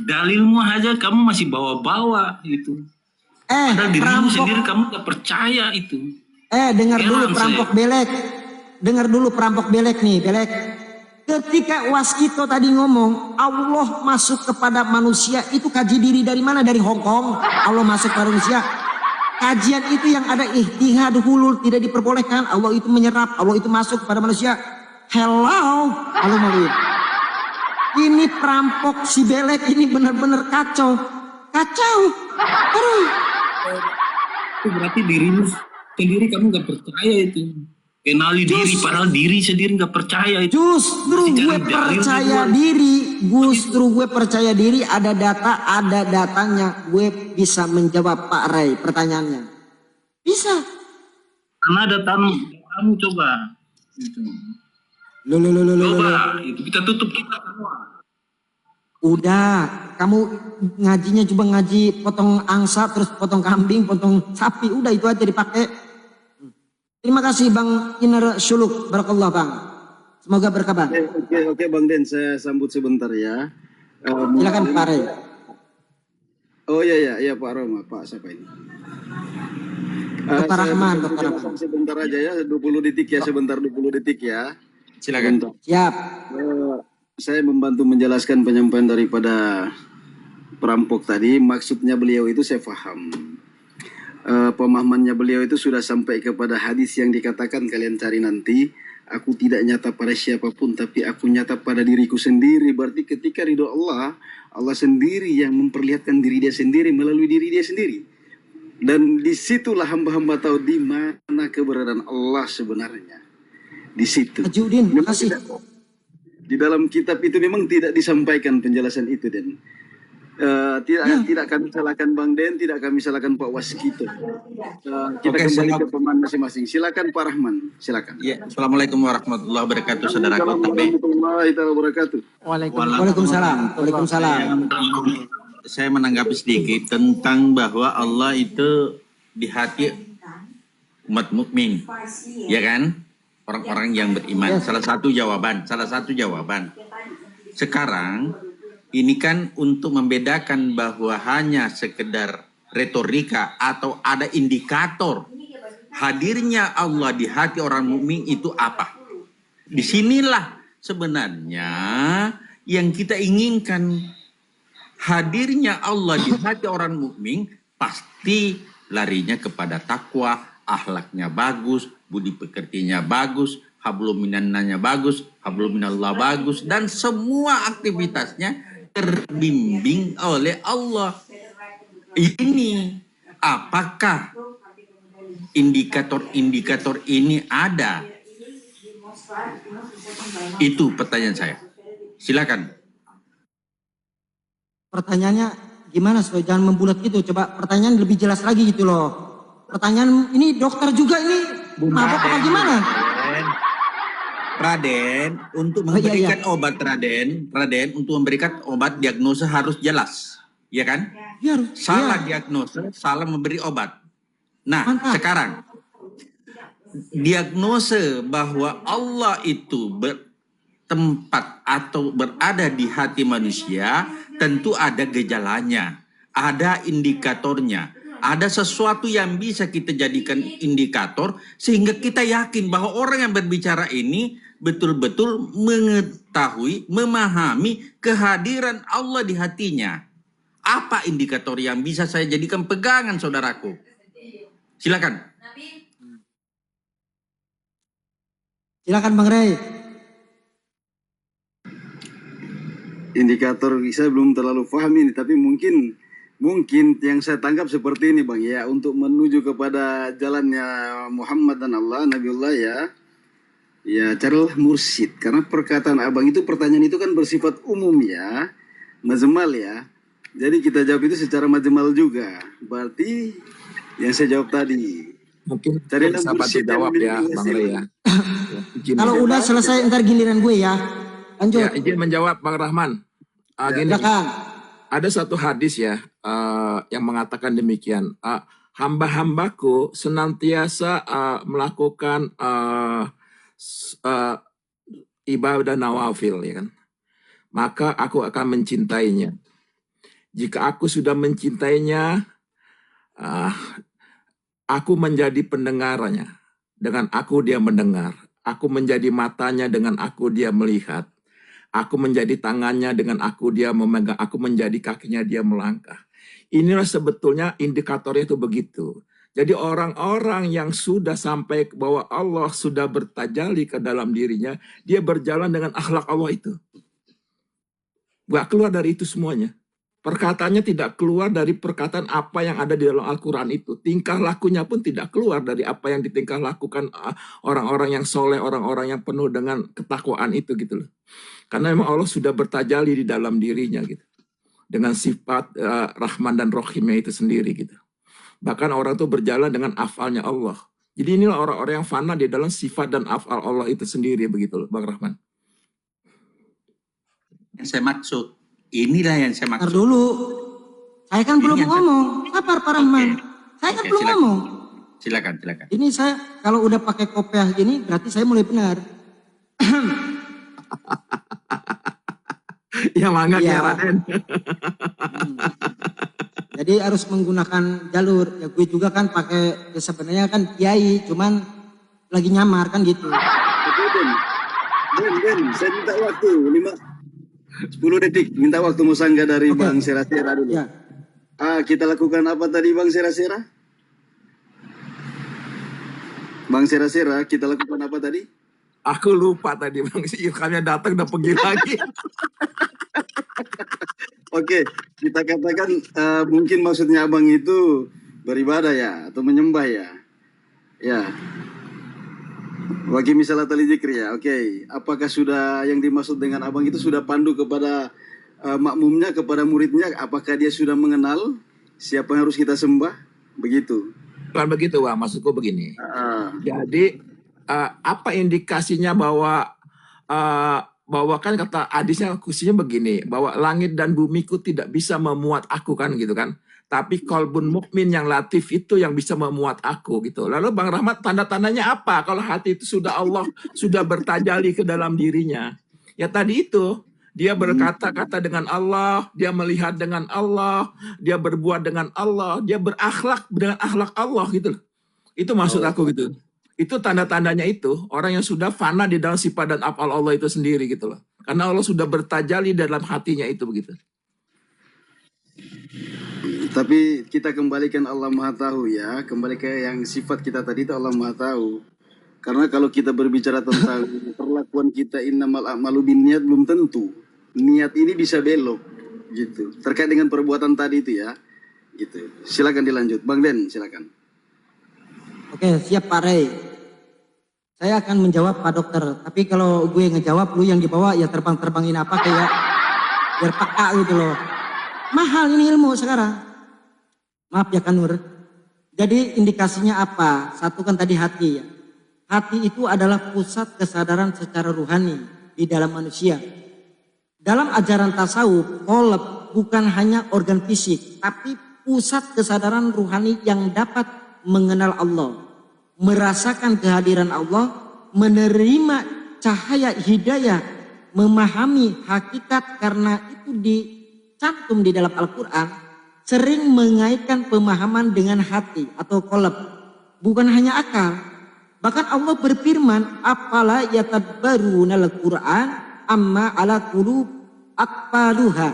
dalilmu aja kamu masih bawa-bawa itu. Padahal dirimu sendiri kamu gak percaya itu. Dengar dulu perampok belek. Dengar dulu perampok belek nih, belek. Ketika Waskito tadi ngomong Allah masuk kepada manusia, itu kaji diri dari mana? Dari Hongkong. Allah masuk pada manusia. Kajian itu yang ada ihtihad hulul tidak diperbolehkan. Allah itu menyerap, Allah itu masuk kepada manusia. Hello, Allah maluin. Ini perampok si belek ini benar-benar kacau. Kacau. Aduh. Itu berarti dirimu sendiri kamu gak percaya itu. Kenali diri, padahal diri sendiri gak percaya itu. Justru gue percaya diri. Justru gue percaya diri, ada data, ada datanya. Gue bisa menjawab Pak Ray pertanyaannya. Bisa. Karena datamu coba. Gitu. Coba, itu kita tutup kita semua. Udah, kamu ngajinya coba ngaji potong angsa, terus potong kambing, potong sapi. Udah itu aja dipakai. Terima kasih Bang Inar Suluk, barakallah Bang. Semoga berkabar. Oke Bang Den, saya sambut sebentar ya. Silakan Pak Ray. Oh iya Pak Roma, Pak siapa ini? Dr. Rahman, Dr. Rahman. Sebentar aja ya, 20 detik ya, sebentar 20 detik ya. Silakan. Siap. Saya membantu menjelaskan penyampaian daripada perampok tadi. Maksudnya beliau itu saya paham. Pemahamannya beliau itu sudah sampai kepada hadis yang dikatakan kalian cari nanti. Aku tidak nyata pada siapapun, tapi aku nyata pada diriku sendiri. Berarti ketika ridho Allah, Allah sendiri yang memperlihatkan diri dia sendiri melalui diri dia sendiri. Dan disitulah hamba-hamba tahu di mana keberadaan Allah sebenarnya. Di situ. Haji Udin, makasih. Di dalam kitab itu memang tidak disampaikan penjelasan itu, Den. Tidak kami salahkan Bang Den, tidak kami salahkan Pak Waskito. Kita kembali ke pemain masing-masing. Silakan Pak Rahman, silakan. Ya, Assalamualaikum warahmatullahi wabarakatuh, saudaraku. Warahmatullahi wabarakatuh. Waalaikumsalam. Waalaikumsalam. Saya menanggapi sedikit tentang bahwa Allah itu di hati umat mukmin, ya kan? Orang-orang yang beriman. Salah satu jawaban. Sekarang ini kan untuk membedakan bahwa hanya sekedar retorika atau ada indikator hadirnya Allah di hati orang mukmin itu apa? Disinilah sebenarnya yang kita inginkan. Hadirnya Allah di hati orang mukmin pasti larinya kepada takwa, akhlaknya bagus, budi pekertinya bagus, hablum minannanya bagus, hablum minallah bagus, dan semua aktivitasnya terbimbing oleh Allah. Ini apakah indikator-indikator ini ada? Itu pertanyaan saya. Silakan. Pertanyaannya gimana supaya jangan membulat gitu. Coba pertanyaan lebih jelas lagi gitu loh. Pertanyaan ini dokter juga ini mabok apa gimana? Raden, untuk memberikan obat Raden, untuk memberikan obat diagnosa harus jelas, ya kan? Ya, salah diagnosa, salah memberi obat. Nah, sekarang diagnosa bahwa Allah itu bertempat atau berada di hati manusia, tentu ada gejalanya, ada indikatornya. Ada sesuatu yang bisa kita jadikan indikator sehingga kita yakin bahwa orang yang berbicara ini betul-betul mengetahui, memahami kehadiran Allah di hatinya. Apa indikator yang bisa saya jadikan pegangan, saudaraku? Silakan. Silakan Bang Ray. Indikator saya belum terlalu paham ini, tapi mungkin yang saya tangkap seperti ini Bang ya, untuk menuju kepada jalannya Muhammad dan Allah, Nabiullah ya carilah mursyid. Karena perkataan abang itu, pertanyaan itu kan bersifat umum ya, majmal ya. Jadi kita jawab itu secara majmal juga. Berarti yang saya jawab tadi, mungkin carilah sahabat dijawab ya Bang Ray ya. Kalau udah selesai ntar giliran gue ya. Lanjut. Ya, izin menjawab Bang Rahman. Gini, ada satu hadis ya yang mengatakan demikian. Hamba-hambaku senantiasa melakukan ibadah nawafil, ya kan? Maka aku akan mencintainya. Jika aku sudah mencintainya, ah, aku menjadi pendengarannya. Dengan aku dia mendengar. Aku menjadi matanya, dengan aku dia melihat. Aku menjadi tangannya, dengan aku dia memegang. Aku menjadi kakinya, dia melangkah. Inilah sebetulnya indikatornya itu begitu. Jadi orang-orang yang sudah sampai bahwa Allah sudah bertajalli ke dalam dirinya, dia berjalan dengan akhlak Allah itu. Gak keluar dari itu semuanya. Perkataannya tidak keluar dari perkataan apa yang ada di dalam Al-Quran itu. Tingkah lakunya pun tidak keluar dari apa yang ditingkah lakukan orang-orang yang soleh, orang-orang yang penuh dengan ketakwaan itu gitu loh. Karena memang Allah sudah bertajalli di dalam dirinya gitu. Dengan sifat Rahman dan Rohimnya itu sendiri gitu. Bahkan orang itu berjalan dengan afalnya Allah. Jadi inilah orang-orang yang fana di dalam sifat dan afal Allah itu sendiri begitu loh, Bang Rahman. Yang saya maksud, inilah yang saya Ntar maksud. dulu. Saya kan belum yang ngomong. Sabar Pak Rahman. Saya kan Oke, belum silakan. ngomong. Silakan. Ini saya kalau udah pakai kopiah gini berarti saya mulai benar. Ya mangga Iya. ya Raden. Jadi harus menggunakan jalur. Ya gue juga kan pakai, ya sebenarnya kan kiai, cuman lagi nyamar kan gitu. Oke, Ben, saya minta waktu 10 detik. Minta waktu musangga dari Oke. Bang Serasera dulu. Ya. Kita lakukan apa tadi Bang Serasera? Bang Serasera, kita lakukan apa tadi? Aku lupa tadi Bang, si Ilhamnya datang udah pergi lagi. Oke, kita katakan mungkin maksudnya abang itu beribadah ya, atau menyembah ya. Ya. Bagi misalnya tali zikir ya, oke. Apakah sudah yang dimaksud dengan abang itu sudah pandu kepada makmumnya, kepada muridnya? Apakah dia sudah mengenal siapa yang harus kita sembah? Begitu. Bukan begitu Bang, maksudku begini. Ah, Jadi apa indikasinya bahwa bahwa kan kata hadisnya khususnya begini, bahwa langit dan bumiku tidak bisa memuat aku kan gitu kan. Tapi kolbun mukmin yang latif itu yang bisa memuat aku gitu. Lalu Bang Rahmat tanda-tandanya apa kalau hati itu sudah Allah sudah bertajalli ke dalam dirinya? Ya tadi itu, dia berkata-kata dengan Allah, dia melihat dengan Allah, dia berbuat dengan Allah, dia berakhlak dengan akhlak Allah gitu loh. Itu maksud aku gitu. Itu tanda-tandanya itu, orang yang sudah fana di dalam sifat dan afal Allah itu sendiri gitu loh. Karena Allah sudah bertajalli dalam hatinya itu begitu. tapi kita kembalikan Allah Maha Tahu ya, kembali ke yang sifat kita tadi itu Allah Maha Tahu. Karena kalau kita berbicara tentang perlakuan kita innamal a'malu binniyat belum tentu. Niat ini bisa belok gitu. Terkait dengan perbuatan tadi itu ya. Gitu. Silakan dilanjut. Bang Den, silakan. Oke, siap Pak Rey. Saya akan menjawab Pak Dokter. Tapi kalau gue ngejawab, lu yang dibawa ya terbang-terbangin apa kayak biar peka gitu loh. Mahal ini ilmu sekarang. Maaf ya Kanur. Jadi indikasinya apa? Satu kan tadi hati ya. Hati itu adalah pusat kesadaran secara ruhani di dalam manusia. Dalam ajaran tasawuf, qalb bukan hanya organ fisik, tapi pusat kesadaran ruhani yang dapat mengenal Allah, merasakan kehadiran Allah, menerima cahaya hidayah, memahami hakikat karena itu dicantum di dalam Al-Quran, sering mengaitkan pemahaman dengan hati atau qalb, bukan hanya akal. Bahkan Allah berfirman, "Afala yatadabbaruna al-Qur'an amma ala qulub aqfaluha."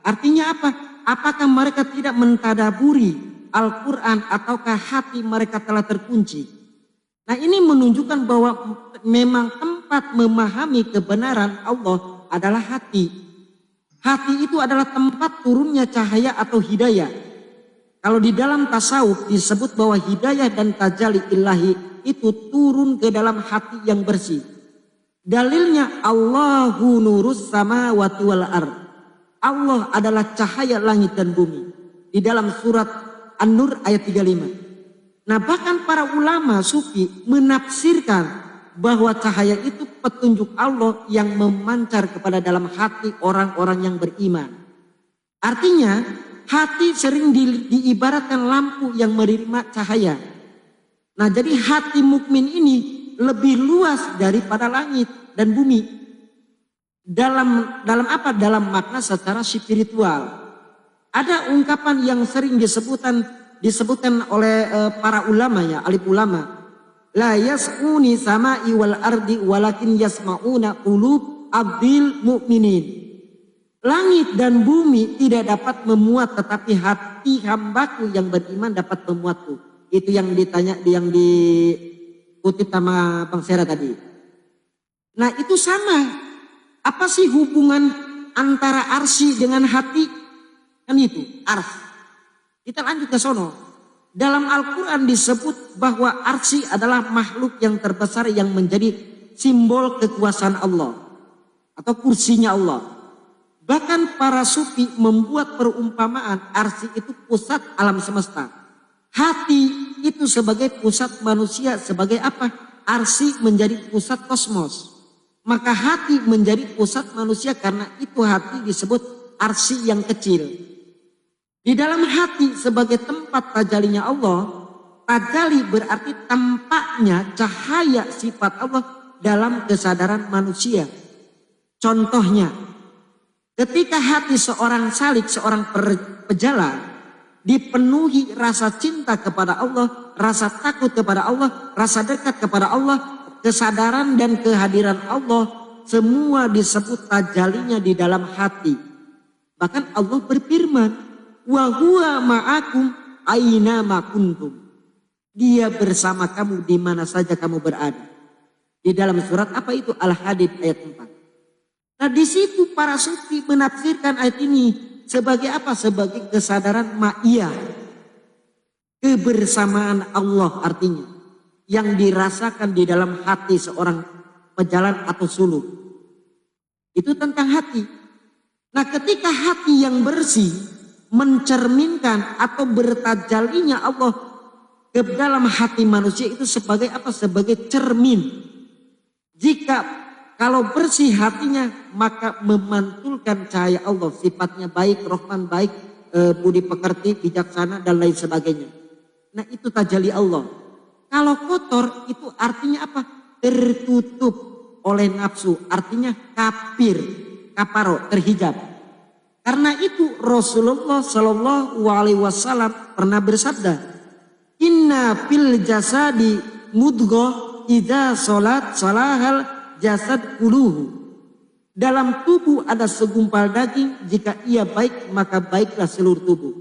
Artinya apa? Apakah mereka tidak mentadaburi Al-Quran ataukah hati mereka telah terkunci? Nah, ini menunjukkan bahwa memang tempat memahami kebenaran Allah adalah hati. Hati itu adalah tempat turunnya cahaya atau hidayah. Kalau di dalam tasawuf disebut bahwa hidayah dan tajalli ilahi itu turun ke dalam hati yang bersih. Dalilnya Allahu nurus samawati wal ard. Allah adalah cahaya langit dan bumi. Di dalam surat An-Nur ayat 35. Nah, bahkan para ulama sufi menafsirkan bahwa cahaya itu petunjuk Allah yang memancar kepada dalam hati orang-orang yang beriman. Artinya hati sering diibaratkan lampu yang menerima cahaya. Nah, jadi hati mukmin ini lebih luas daripada langit dan bumi. Dalam apa? Dalam makna secara spiritual. Ada ungkapan yang sering disebutkan oleh para ulama ya, alim ulama. La yas'uni sama'i wal ardi walakin yasma'una qulub abdil mu'minin. Langit dan bumi tidak dapat memuat, tetapi hati hambaku yang beriman dapat memuatku. Itu yang dikutip sama Bang Sera tadi. Nah itu sama. Apa sih hubungan antara arsy dengan hati? Kan itu, ars. Kita lanjut ke sono. Dalam Al-Quran disebut bahwa arsy adalah makhluk yang terbesar yang menjadi simbol kekuasaan Allah. Atau kursinya Allah. Bahkan para sufi membuat perumpamaan arsy itu pusat alam semesta. Hati itu sebagai pusat manusia, sebagai apa? Arsy menjadi pusat kosmos. Maka hati menjadi pusat manusia karena itu hati disebut arsy yang kecil. Di dalam hati sebagai tempat tajalinya Allah, tajali berarti tampaknya cahaya sifat Allah dalam kesadaran manusia. Contohnya, ketika hati seorang salik, seorang pejalan, dipenuhi rasa cinta kepada Allah, rasa takut kepada Allah, rasa dekat kepada Allah, kesadaran dan kehadiran Allah, semua disebut tajalinya di dalam hati. Bahkan Allah berfirman, wa huwa ma'akum aina ma kuntum. Dia bersama kamu di mana saja kamu berada. Di dalam surat apa itu? Al-Hadid ayat 4. Nah di situ para sufi menafsirkan ayat ini sebagai apa? Sebagai kesadaran ma'iyah. Kebersamaan Allah artinya. Yang dirasakan di dalam hati seorang pejalan atau suluk. Itu tentang hati. Nah ketika hati yang bersih mencerminkan atau bertajalinya Allah ke dalam hati manusia itu sebagai apa? Sebagai cermin. Jika kalau bersih hatinya maka memantulkan cahaya Allah. Sifatnya baik, Rahman baik, budi pekerti, bijaksana dan lain sebagainya. Nah itu tajali Allah. Kalau kotor itu artinya apa? Tertutup oleh nafsu. Artinya kafir, kaparo, terhijab. Karena itu Rasulullah Shallallahu Alaihi Wasallam pernah bersabda, Inna fil jasadi mudghah idza salat salahal jasad kuluhu. Dalam tubuh ada segumpal daging, jika ia baik maka baiklah seluruh tubuh.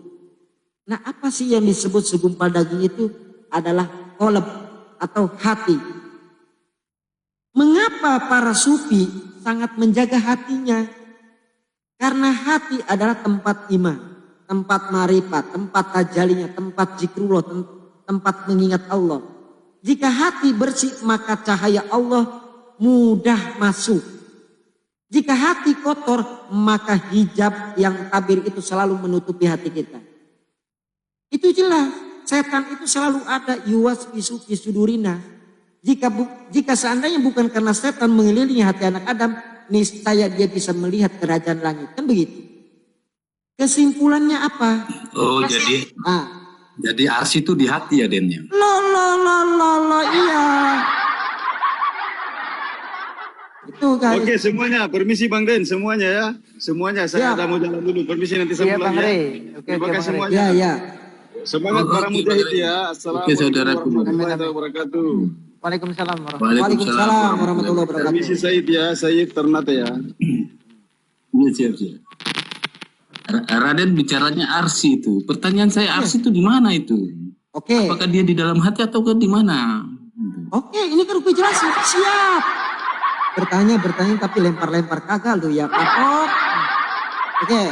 Nah apa sih yang disebut segumpal daging itu? Adalah qalb atau hati. Mengapa para sufi sangat menjaga hatinya? Karena hati adalah tempat iman, tempat marifat, tempat tajalinya, tempat zikrullah, tempat mengingat Allah. Jika hati bersih maka cahaya Allah mudah masuk. Jika hati kotor maka hijab yang tabir itu selalu menutupi hati kita. Itu jelas, setan itu selalu ada yuwas isu isudurina. Jika seandainya bukan karena setan mengelilingi hati anak Adam, niscaya dia bisa melihat kerajaan langit. Kan begitu. Kesimpulannya apa? Oh jadi arsy itu di hati ya Dennya? Iya. Itu guys. Oke semuanya, permisi Bang Den semuanya ya. Semuanya saya ada mau jalan dulu. Permisi nanti saya pulang ya. Terima kasih semuanya. Ya. Semangat para mujahid ya. Assalamualaikum warahmatullahi wabarakatuh. Waalaikumsalam warahmatullahi wabarakatuh. Permisi Said ya, Said Ternate ya. Iya siap. Raden bicaranya arsy itu. Pertanyaan saya arsy itu di mana itu? Oke. Apakah dia di dalam hati atau di mana? Oke, ini kan gue jelasin. Siap. Bertanya tapi lempar-lempar kagak lu ya kapok. Oke.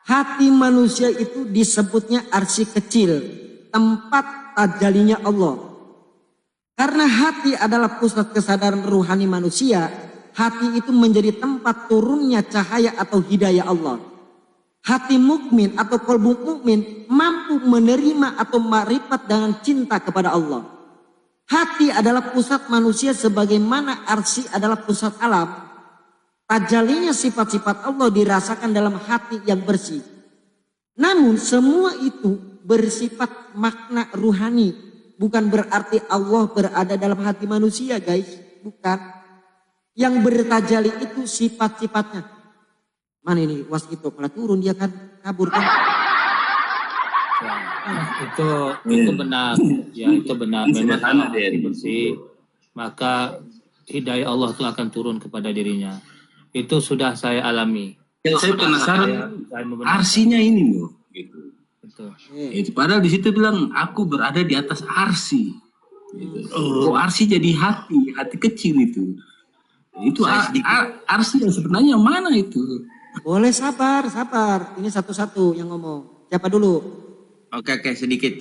Hati manusia itu disebutnya arsy kecil. Tempat tajalinya Allah. Karena hati adalah pusat kesadaran ruhani manusia, hati itu menjadi tempat turunnya cahaya atau hidayah Allah. Hati mukmin atau qalbu mukmin mampu menerima atau ma'rifat dengan cinta kepada Allah. Hati adalah pusat manusia sebagaimana arsy adalah pusat alam. Tajalinya sifat-sifat Allah dirasakan dalam hati yang bersih. Namun semua itu bersifat makna ruhani. Bukan berarti Allah berada dalam hati manusia guys. Bukan. Yang bertajali itu sifat-sifatnya. Mana ini waskito malah turun dia kan kabur kan. Ya, itu benar, ya itu benar. Memang kalau hati bersih, maka hidayah Allah itu akan turun kepada dirinya. Itu sudah saya alami. Yang saya penasaran Saya membenarkan. arsinya ini loh, gitu. Betul. Itu padahal di situ bilang aku berada di atas arsi. Gitu. Kok arsi jadi hati kecil itu. Itu arsi yang sebenarnya mana itu? Boleh sabar. Ini satu-satu yang ngomong. Siapa dulu? Oke, sedikit.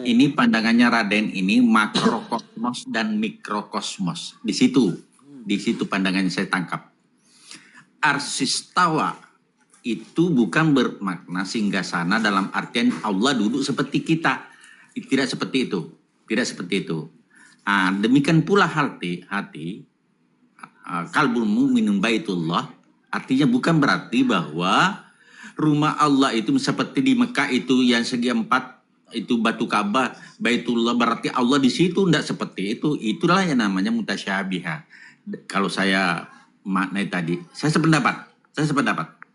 Ini pandangannya Raden ini makrokosmos dan mikrokosmos. Di situ pandangannya saya tangkap. Arsistawa itu bukan bermakna singgasana dalam artian Allah duduk seperti kita. Tidak seperti itu. Demikian pula hati kalbul mu'minun baitullah, artinya bukan berarti bahwa rumah Allah itu seperti di Mekah itu yang segi 4 itu batu Ka'bah, Baitullah, berarti Allah di situ, tidak seperti itu. Itulah yang namanya mutasyabiha. Kalau saya maknai tadi, saya sependapat.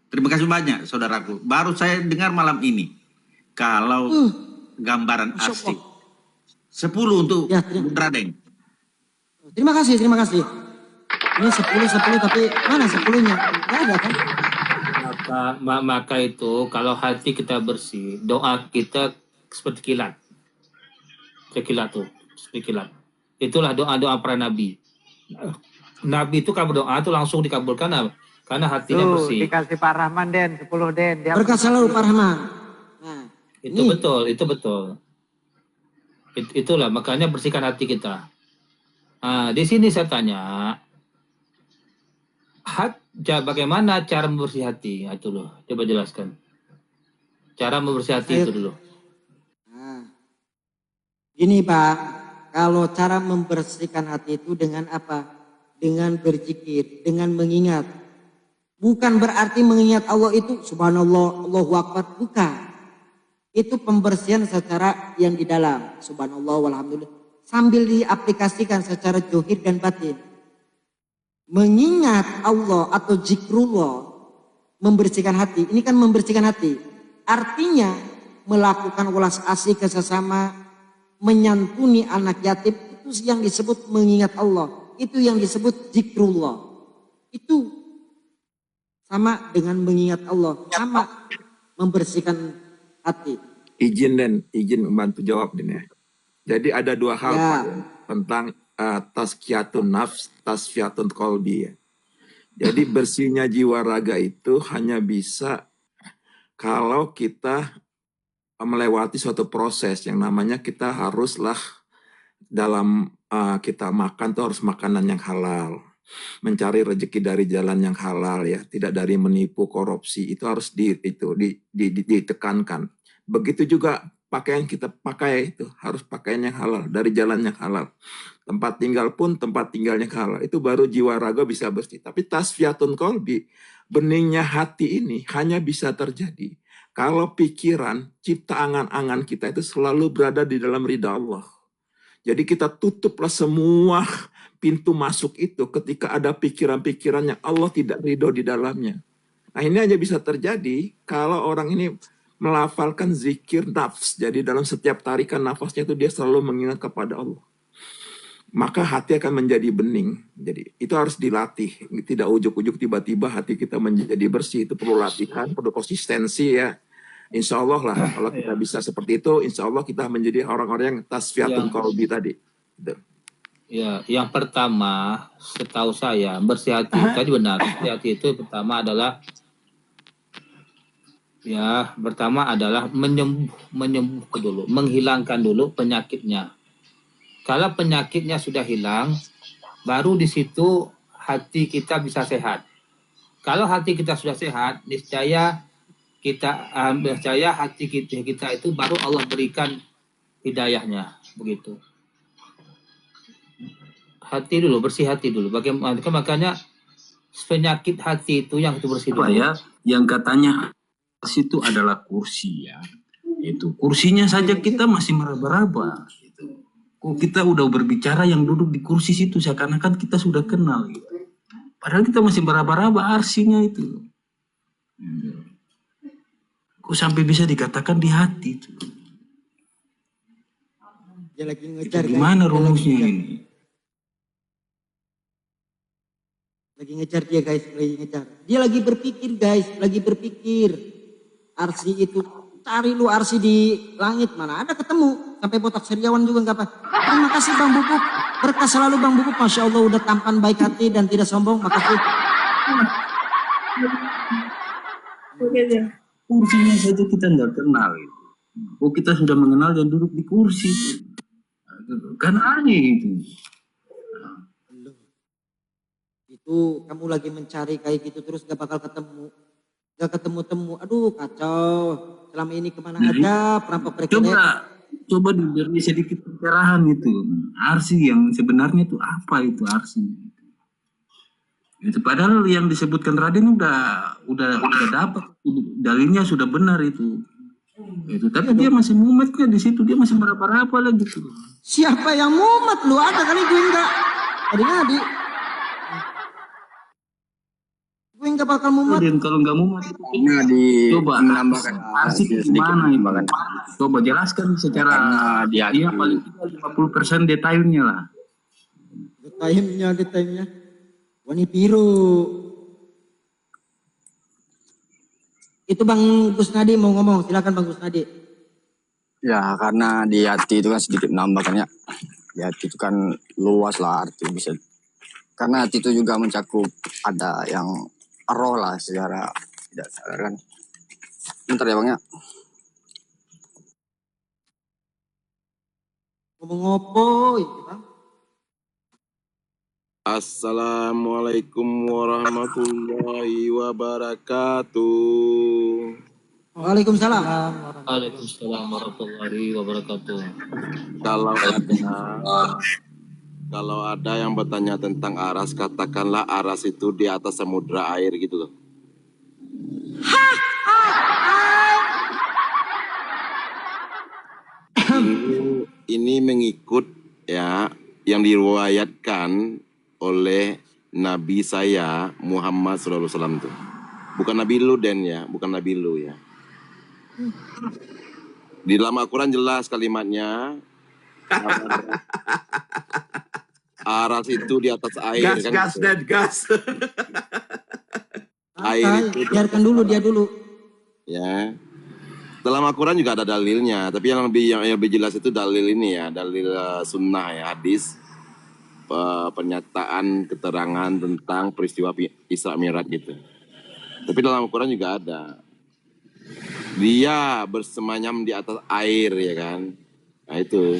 Terima kasih banyak saudaraku. Baru saya dengar malam ini. Kalau gambaran arsi 10 untuk Ya, Raden. Terima kasih. Ini 10 tapi mana 10-nya? Nggak ada kan? Maka itu kalau hati kita bersih, doa kita seperti kilat. Seperti kilat. Itulah doa-doa para nabi. Nabi itu kalau berdoa itu langsung dikabulkan karena hatinya bersih. Dikasih Pak Rahman Den, 10 Den. Dia Berkat selalu Pak Rahman. Nah, Itu betul. Itulah makanya bersihkan hati kita. Di sini saya tanya, bagaimana cara membersih hati? Itu loh, coba jelaskan. Cara membersih hati itu dulu. Nah, gini Pak, kalau cara membersihkan hati itu dengan apa? Dengan berzikir, dengan mengingat. Bukan berarti mengingat Allah itu subhanallah, Allahu Akbar, bukan. Itu pembersihan secara yang di dalam, subhanallah walhamdulillah, sambil diaplikasikan secara zahir dan batin. Mengingat Allah atau zikrullah membersihkan hati. Ini kan membersihkan hati. Artinya melakukan welas asih ke sesama, menyantuni anak yatim, itu yang disebut mengingat Allah. Itu yang disebut zikrullah. Itu sama dengan mengingat Allah, sama membersihkan hati. Izin membantu jawab ini ya. Jadi ada 2 hal Ya. Pak, tentang tazkiyatun nafs, tasfiyatun qalbi ya. Jadi bersihnya jiwa raga itu hanya bisa kalau kita melewati suatu proses yang namanya kita haruslah dalam kita makan tuh harus makanan yang halal. Mencari rezeki dari jalan yang halal ya, tidak dari menipu, korupsi, itu harus ditekankan. Begitu juga pakaian kita pakai itu harus pakaian yang halal, dari jalan yang halal. Tempat tinggal pun tempat tinggalnya halal. Itu baru jiwa raga bisa bersih. Tapi tasfiyatun qalbi, beningnya hati ini hanya bisa terjadi kalau pikiran, cipta angan-angan kita itu selalu berada di dalam ridha Allah. Jadi kita tutuplah semua pintu masuk itu ketika ada pikiran-pikiran yang Allah tidak ridho di dalamnya. Nah ini hanya bisa terjadi kalau orang ini melafalkan zikir nafs. Jadi dalam setiap tarikan nafasnya itu dia selalu mengingat kepada Allah. Maka hati akan menjadi bening. Jadi itu harus dilatih. Tidak ujuk-ujuk tiba-tiba hati kita menjadi bersih. Itu perlu latihan, perlu konsistensi ya. Insya Allah lah kalau kita bisa seperti itu, insya Allah kita menjadi orang-orang yang tasfiyatun qalbi tadi. Gitu. Ya, yang pertama setahu saya bersih hati tadi benar. Bersih hati itu pertama adalah menyembuhkan dulu, menghilangkan dulu penyakitnya. Kalau penyakitnya sudah hilang, baru di situ hati kita bisa sehat. Kalau hati kita sudah sehat, niscaya hati kita itu baru Allah berikan hidayahnya, begitu. Hati dulu, bersih hati dulu. Bagaimana? Makanya penyakit hati itu yang itu bersih dulu. Ya, yang katanya itu adalah kursi ya. Itu kursinya saja kita masih meraba-raba. Kok kita udah berbicara yang duduk di kursi situ seakan-akan kita sudah kenal gitu. Padahal kita masih meraba-raba arsinya itu. Kok sampai bisa dikatakan di hati itu? Dia lagi Itu ngejar. gimana guys. Dia rumusnya lagi ngejar. ini? Lagi ngejar dia guys, lagi ngejar. Dia lagi berpikir guys, lagi berpikir. Arsi itu, cari lu arsi di langit, mana ada ketemu. Sampai botak seriawan juga nggak apa. Terima kasih Bang Bubuk, berkah selalu Bang Bubuk. Masya Allah udah tampan, baik hati dan tidak sombong. Makasih. Kursinya saja kita nggak kenal. Oh kita sudah mengenal dan duduk di kursi. Kan aneh itu. Itu kamu lagi mencari kayak gitu terus gak bakal ketemu. Gak ketemu-temu. Aduh kacau. Selama ini kemana aja perampok berkelet. Coba diberi sedikit pencerahan itu. Arsi yang sebenarnya itu apa itu arsi? Itu padahal yang disebutkan Raden udah dapat dalilnya sudah benar itu. Itu tapi dia masih mumetnya di situ, dia masih meraba-raba lagi tuh. Siapa yang mumet? Lu ada kali gue enggak. Adik-adik. Gue enggak bakal mumet. Dan kalau nggak mumet itu coba menambahkan arsi gimana itu? Coba jelaskan secara dia paling tidak 50% detailnya lah. Detailnya. Wani biru. Itu Bang Kusnadi mau ngomong, silakan Bang Kusnadi. Ya karena di hati itu kan sedikit menambahkan ya. Di hati itu kan luas lah arti bisa. Karena hati itu juga mencakup ada yang roh lah secara tidak sadar kan. Bentar ya Bang ya. Ngomong apa itu Bang? Assalamualaikum warahmatullahi wabarakatuh. Waalaikumsalam. Waalaikumsalam warahmatullahi wabarakatuh. Kalau ada yang bertanya tentang aras, katakanlah aras itu di atas samudra air gitu loh. Ini mengikut ya yang diriwayatkan oleh Nabi saya Muhammad SAW tuh. Bukan Nabi lu Den ya, bukan Nabi lu ya. Di dalam Al-Quran jelas kalimatnya. Aras itu di atas air Gas, kan. gas, gitu. dan gas. Air itu Biarkan dulu dia dulu. ya. Dalam Al-Quran juga ada dalilnya, tapi yang lebih jelas itu dalil ini ya, dalil sunnah ya, hadis. Pernyataan keterangan tentang peristiwa Isra Mi'raj gitu. Tapi dalam Al-Quran juga ada. Dia bersemayam di atas air ya kan. Nah itu.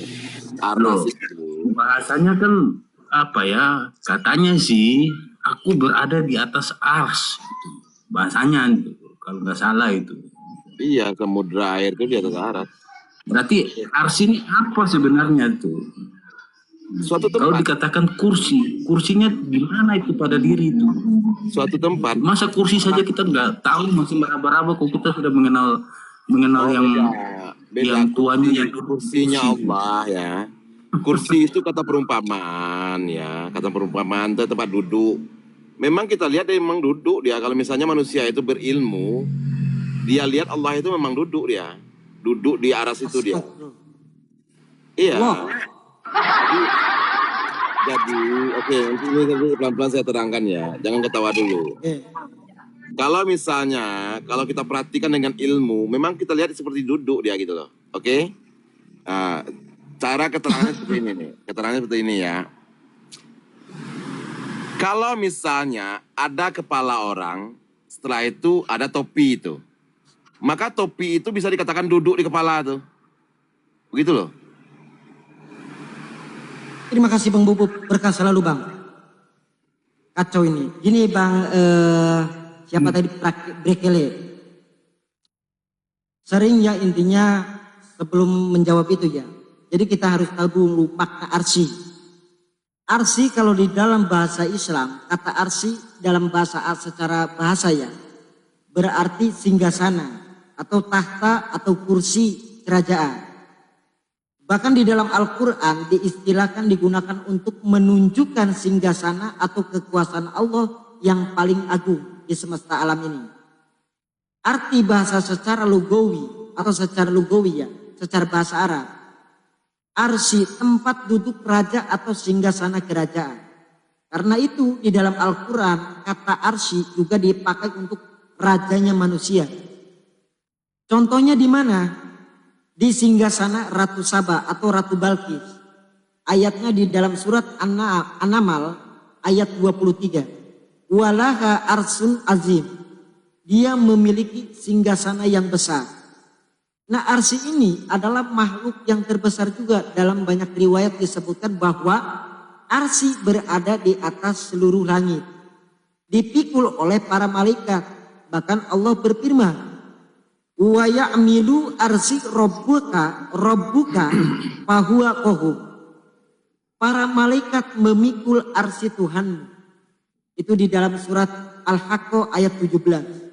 Aras itu. Bahasanya kan apa ya? Katanya sih aku berada di atas ars. Gitu. Bahasanya itu kalau nggak salah itu. Iya, samudra air itu di atas aras. Berarti ars ini apa sebenarnya tuh? Suatu Kalau tempat. dikatakan kursi, kursinya di mana itu pada diri itu? Suatu tempat. Masa kursi saja kita nggak tahu, masih meraba-raba kok kita sudah mengenal yang beda yang tuanya yang kursinya Allah ya. Kursi itu kata perumpamaan ya, kata perumpamaan itu tempat duduk. Memang kita lihat dia memang duduk dia. Kalau misalnya manusia itu berilmu, dia lihat Allah itu memang duduk dia, duduk di aras itu dia. Iya. Jadi, oke, nanti pelan-pelan saya terangkan ya, jangan ketawa dulu. Kalau misalnya, kalau kita perhatikan dengan ilmu, memang kita lihat seperti duduk dia gitu loh, oke? Nah, cara keterangannya seperti ini nih, keterangannya seperti ini ya. Kalau misalnya ada kepala orang, setelah itu ada topi itu, maka topi itu bisa dikatakan duduk di kepala tuh, begitu loh. Terima kasih Bang Bubuk, berkah selalu Bang. Kacau ini. Gini Bang, siapa tadi Brekele. Sering ya intinya sebelum menjawab itu ya. Jadi kita harus tahu dulu makna arsi. Arsi kalau di dalam bahasa Islam, kata arsi dalam bahasa secara bahasa ya, berarti singgasana atau tahta atau kursi kerajaan. Bahkan di dalam Al-Quran diistilahkan digunakan untuk menunjukkan singgasana atau kekuasaan Allah yang paling agung di semesta alam ini. Arti bahasa secara lugawi atau secara lugawi ya, secara bahasa Arab. Arsy, tempat duduk raja atau singgasana kerajaan. Karena itu di dalam Al-Quran kata arsy juga dipakai untuk rajanya manusia. Contohnya di mana? Di singgasana Ratu Saba atau Ratu Balkis. Ayatnya di dalam surat An-Naml ayat 23. Walaha arsun azim. Dia memiliki singgasana yang besar. Nah, arsy ini adalah makhluk yang terbesar juga. Dalam banyak riwayat disebutkan bahwa arsy berada di atas seluruh langit. Dipikul oleh para malaikat. Bahkan Allah berfirman, wa ya'milu arsy rabbuka fahuwa qahum. Para malaikat memikul arsy Tuhan. Itu di dalam surat Al-Haqqah ayat 17.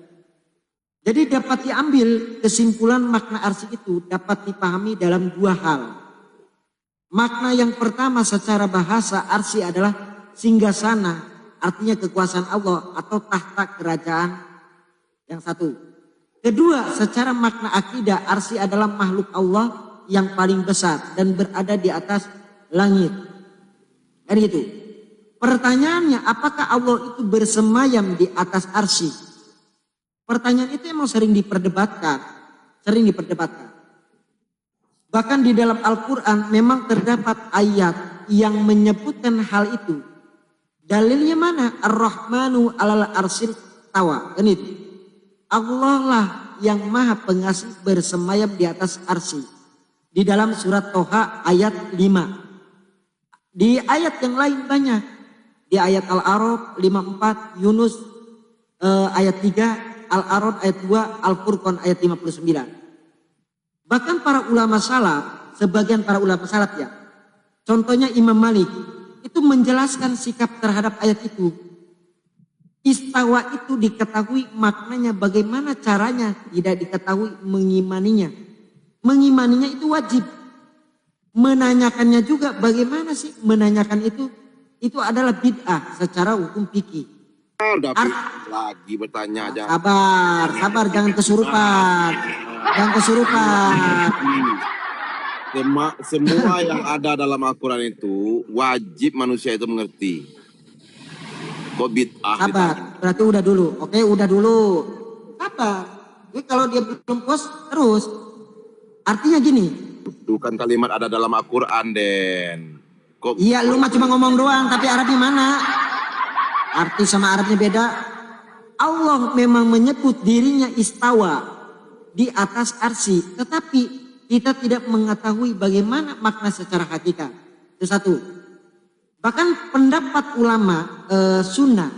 Jadi dapat diambil kesimpulan makna arsy itu dapat dipahami dalam dua hal. Makna yang pertama secara bahasa arsy adalah singgasana, artinya kekuasaan Allah atau tahta kerajaan yang satu. Kedua, secara makna akidah arsy adalah makhluk Allah yang paling besar dan berada di atas langit. Dan itu. Pertanyaannya, apakah Allah itu bersemayam di atas arsy? Pertanyaan itu emang sering diperdebatkan. Bahkan di dalam Al-Quran memang terdapat ayat yang menyebutkan hal itu. Dalilnya mana? Ar-Rahmanu alal arsil tawa. Kan itu. Allah lah yang maha pengasih bersemayam di atas arsy. Di dalam surat Toha ayat 5. Di ayat yang lain banyak. Di ayat Al-A'raf 54, Yunus ayat 3, Al-A'raf ayat 2, Al-Furqan ayat 59. Bahkan para ulama salaf, sebagian para ulama salaf ya, contohnya Imam Malik, itu menjelaskan sikap terhadap ayat itu. Istawa itu diketahui maknanya, bagaimana caranya tidak diketahui mengimaninya. Mengimaninya itu wajib. Menanyakannya juga bagaimana sih menanyakan itu adalah bid'ah secara hukum fikih. Udah lagi bertanya aja. Sabar, jangan kesurupan. Semua yang ada dalam Al-Quran itu wajib manusia itu mengerti. Kok bid'ah? Sabar, berarti udah dulu. Oke, udah dulu. Sabar. Jadi kalau dia belum puas terus. Artinya gini. Itu kan kalimat ada dalam Al-Quran, Den. Kok iya, lu mah cuma ngomong doang, tapi Arabnya mana? Arti sama Arabnya beda. Allah memang menyebut dirinya istawa di atas arsy, tetapi kita tidak mengetahui bagaimana makna secara hakikat. Itu satu. Bahkan pendapat ulama sunnah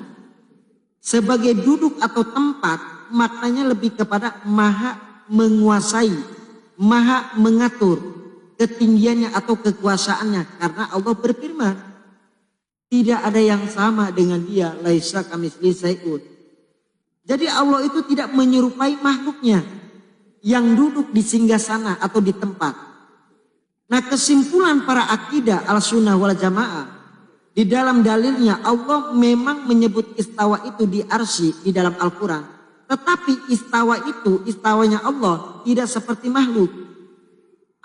sebagai duduk atau tempat maknanya lebih kepada maha menguasai, maha mengatur ketinggiannya atau kekuasaannya, karena Allah berfirman, tidak ada yang sama dengan dia, laisa kamitslihi syai'un. Jadi Allah itu tidak menyerupai makhluknya yang duduk di singgasana atau di tempat. Nah, kesimpulan para akidah al-sunnah wal jamaah di dalam dalilnya Allah memang menyebut istawa itu di arsy di dalam Al-Quran. Tetapi istawanya Allah tidak seperti makhluk.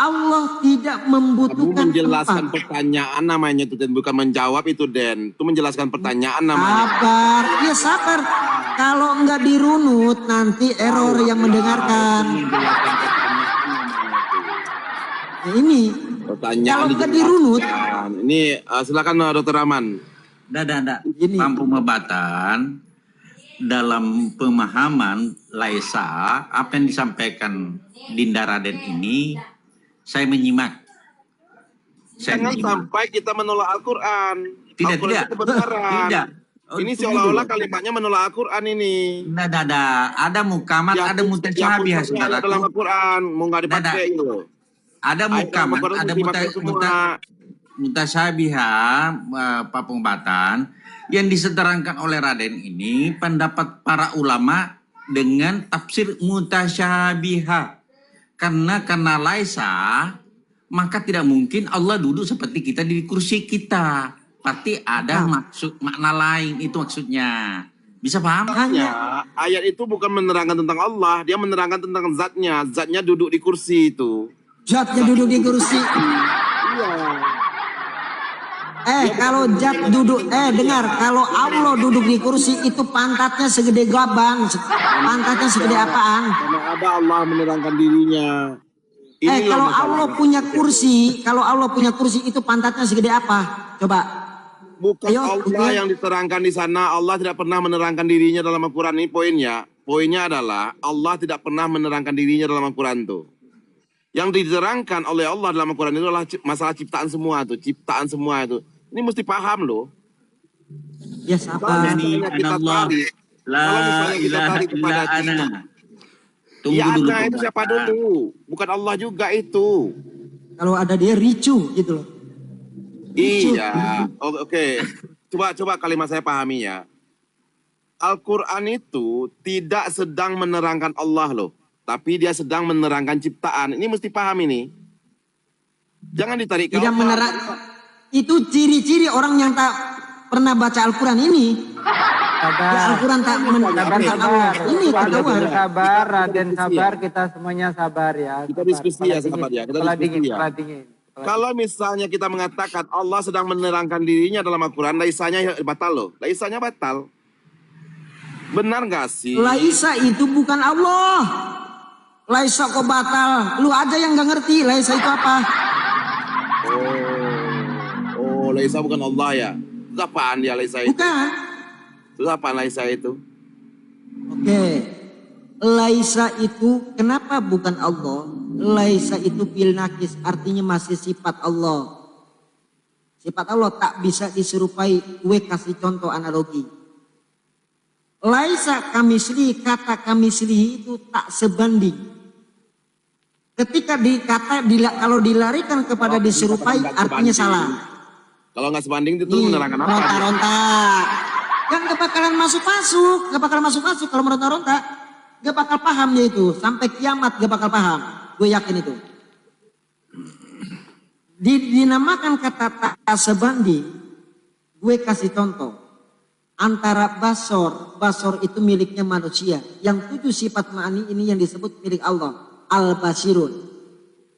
Allah tidak membutuhkan kamu menjelaskan tempat. pertanyaan namanya itu, Den, bukan menjawab itu, Den. Itu menjelaskan pertanyaan namanya. Sabar, ya sabar. Kalau enggak dirunut nanti error yang mendengarkan. Nah, ini Pertanyaan kalau enggak dirunut. Ini silakan Dr. Rahman. Gini. Mampu membatan dalam pemahaman Laisa, apa yang disampaikan Dinda Raden ini, saya menyimak. Jangan sampai kita menolak Al-Quran. Tidak. Itu kebenaran. Tidak. Ini seolah-olah kalimatnya menolak Al-Quran ini. Ada mukamat, ada mutasyabiah, saudara. Dalam Al-Quran, mau nggak dipakai itu. Ada mukamat, ada mutasyabiah, Pak Pembatan, yang diseterangkan oleh Raden ini pendapat para ulama dengan tafsir mutasyabiha. Karena Laisa, maka tidak mungkin Allah duduk seperti kita di kursi kita. Pasti ada makna lain, itu maksudnya. Bisa paham? Hanya ayat itu bukan menerangkan tentang Allah, dia menerangkan tentang zatnya. Zatnya duduk di kursi itu. Zatnya duduk di kursi. Kalau zat duduk, dengar, kalau Allah duduk di kursi itu pantatnya segede gaban, pantatnya segede apaan? Karena ada Allah menerangkan dirinya. Inilah Kalau masalah. Allah punya kursi itu pantatnya segede apa? Coba. Bukan Ayo, Allah oke. yang diterangkan di sana. Allah tidak pernah menerangkan dirinya dalam Al-Quran. Ini poinnya. Poinnya adalah Allah tidak pernah menerangkan dirinya dalam Al-Quran tuh. Yang diterangkan oleh Allah dalam Al-Quran itu adalah masalah ciptaan semua tuh. Ciptaan semua itu. Ini mesti paham loh. Ya Kalau sabar. misalnya kita Allah. tarik, La kalau misalnya kita ilaha tarik illa kepada ana. kita, Tunggu ya dulu. ana itu siapa pembahasan. dulu? Bukan Allah juga itu. Kalau ada dia ricu gitu loh. Iya. Oke. Coba kalimat saya pahami ya. Al-Quran itu tidak sedang menerangkan Allah loh. Tapi dia sedang menerangkan ciptaan. Ini mesti paham ini. Jangan ditarik ke Tidak Allah. menerang. Itu ciri-ciri orang yang tak pernah baca Al-Quran ini. Sabar. Ya Al-Quran tak menerangkan Allah. Ini ketahuan. Sabar, Raden sabar, kita semuanya sabar ya. Kita Sabar. diskusi ya, Kepala sahabat dingin, ya. Kita kepala diskusi dingin, ya. kepala dingin. Kalau misalnya kita mengatakan Allah sedang menerangkan dirinya dalam Al-Quran, laisanya batal loh. Laisanya batal. Benar gak sih? Laisa itu bukan Allah. Laisa kok batal. Lu aja yang gak ngerti Laisa itu apa. Oh, Laisa bukan Allah ya? Itu apaan dia Laisa itu? Bukan. Itu apaan Laisa itu? Oke. Laisa itu kenapa bukan Allah? Laisa itu fil nakis, artinya masih sifat Allah. Sifat Allah tak bisa diserupai. Gue kasih contoh analogi. Laisa kamisli, kata kamisli itu tak sebanding. Ketika kalau dilarikan kepada diserupai artinya salah. Kalau nggak sebanding itu Nih, menerangkan apa? ronta-ronta. Kan gak bakalan masuk-masuk. Gak bakalan masuk-masuk kalau meronta-ronta. Gak bakal paham dia itu. Sampai kiamat gak bakal paham. Gue yakin itu. Dinamakan kata tak sebanding. Gue kasih contoh. Antara basor. Basor itu miliknya manusia. Yang 7 sifat ma'ani ini yang disebut milik Allah. Al-Basirun.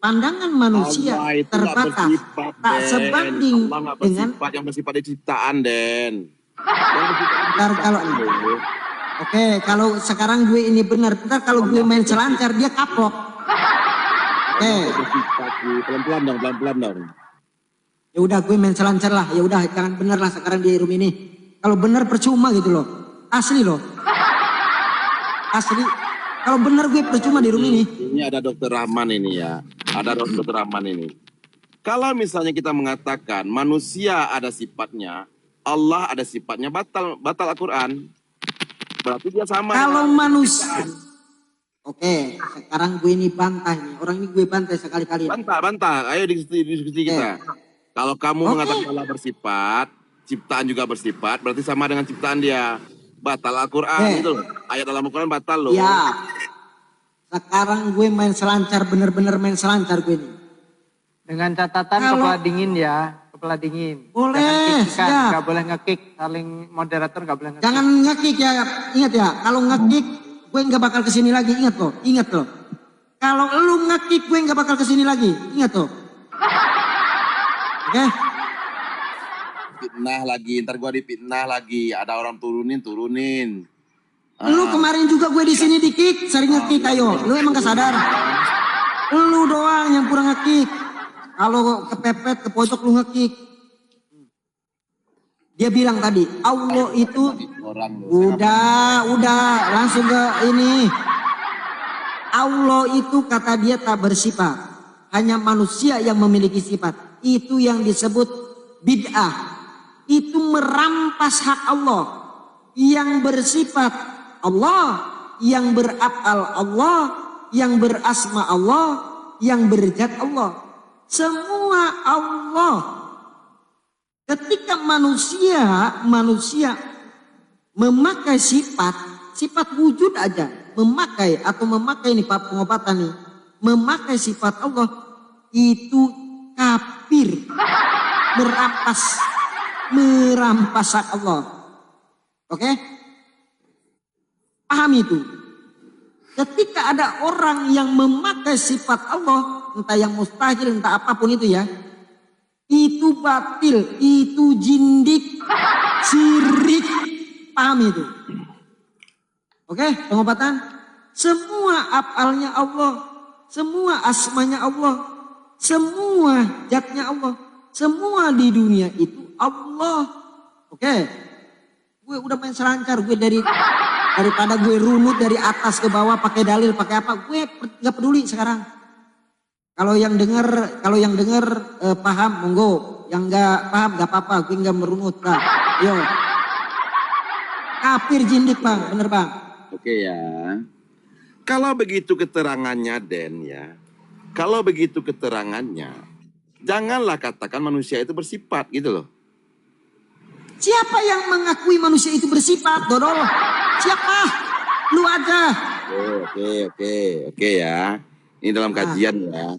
Pandangan manusia Allah itu nggak terbatas. bersifat, Tak Den. sebanding Allah nggak dengan bersifat, yang bersifat di ciptaan, Den. Oke, kalau sekarang gue ini benar, ntar kalau gue main selancar dia kapok. Oke, Pelan-pelan dong, pelan-pelan dong. ya udah gue main selancar lah, ya udah jangan bener lah sekarang di room ini. Kalau bener percuma gitu loh, asli loh, asli. Kalau bener gue percuma di room ini. Ini ada Dokter Rahman ini ya. Ada Dokter Rahman ini. Kalau misalnya kita mengatakan manusia ada sifatnya, Allah ada sifatnya, batal Al-Quran. Berarti dia sama. Kalau manusia, oke, sekarang gue ini bantah nih. Orang ini gue bantai sekali-kali. Bantah. Ayo diskusi kita. Kalau kamu mengatakan Allah bersifat, ciptaan juga bersifat, berarti sama dengan ciptaan dia. Batal Al-Quran itu loh. Ayat dalam Al-Quran batal loh. Ya, sekarang gue main selancar, bener-bener main selancar gue ini. Dengan catatan Kalau- kepala dingin ya, kepala dingin. Boleh, Jangan kick kan, siap. nggak boleh nge-kick, saling moderator nggak boleh nge-kick. Jangan ngekick ya, ingat ya. Kalau ngekick, gue nggak bakal kesini lagi, ingat loh. Kalau lu ngekick, gue nggak bakal kesini lagi, ingat loh. Oke, Fitnah lagi, ntar gua dipitnah lagi. Ada orang turunin. lu kemarin juga gue di sini di-kick, sering ngekick ayo. Lu emang gak sadar? Lu doang yang kurang ngekick. Kalau kepepet ke pojok lu ngekick. Dia bilang tadi, Allah itu Orang loh. udah langsung ke ini. Allah itu kata dia tak bersifat. Hanya manusia yang memiliki sifat. Itu yang disebut bid'ah. Itu merampas hak Allah. Yang bersifat Allah. Yang beraf'al Allah. Yang berasma Allah. Yang berjat Allah. Semua Allah. Ketika manusia memakai sifat wujud aja, memakai ini Pak pengobatan nih, memakai sifat Allah itu kafir, merampas hak Allah. Oke? Paham itu. Ketika ada orang yang memakai sifat Allah, entah yang mustahil, entah apapun itu ya, itu batil, itu jindik, syirik. Paham itu. Oke, pengobatan. Semua afalnya Allah, semua asmanya Allah, semua zatnya Allah, semua di dunia itu Allah. Oke, gue udah main selancar, gue daripada gue runut dari atas ke bawah pakai dalil pakai apa, gue nggak peduli sekarang. Kalau yang dengar paham monggo, yang nggak paham nggak apa-apa, gue nggak merunut lah. Yo, kafir jindik bang, bener bang. Oke ya. Kalau begitu keterangannya Den ya. Kalau begitu keterangannya, janganlah katakan manusia itu bersifat gitu loh. Siapa yang mengakui manusia itu bersifat, Dodol? Siapa? Lu aja. Oke ya. Ini dalam kajian ya.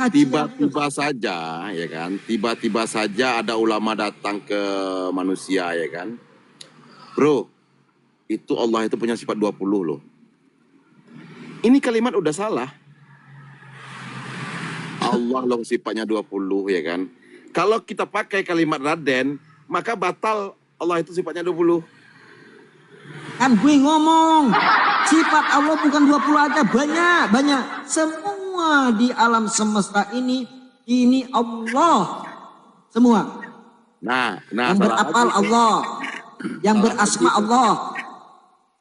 Tiba-tiba saja ya kan. Tiba-tiba saja ada ulama datang ke manusia ya kan. Bro, itu Allah itu punya sifat 20 loh. Ini kalimat udah salah. Allah loh sifatnya 20 ya kan. Kalau kita pakai kalimat Raden, maka batal Allah itu sifatnya 20. Kan gue ngomong, sifat Allah bukan 20 aja, banyak. Semua di alam semesta ini Allah. Semua. Nah, yang berapal Allah, yang berasma Allah.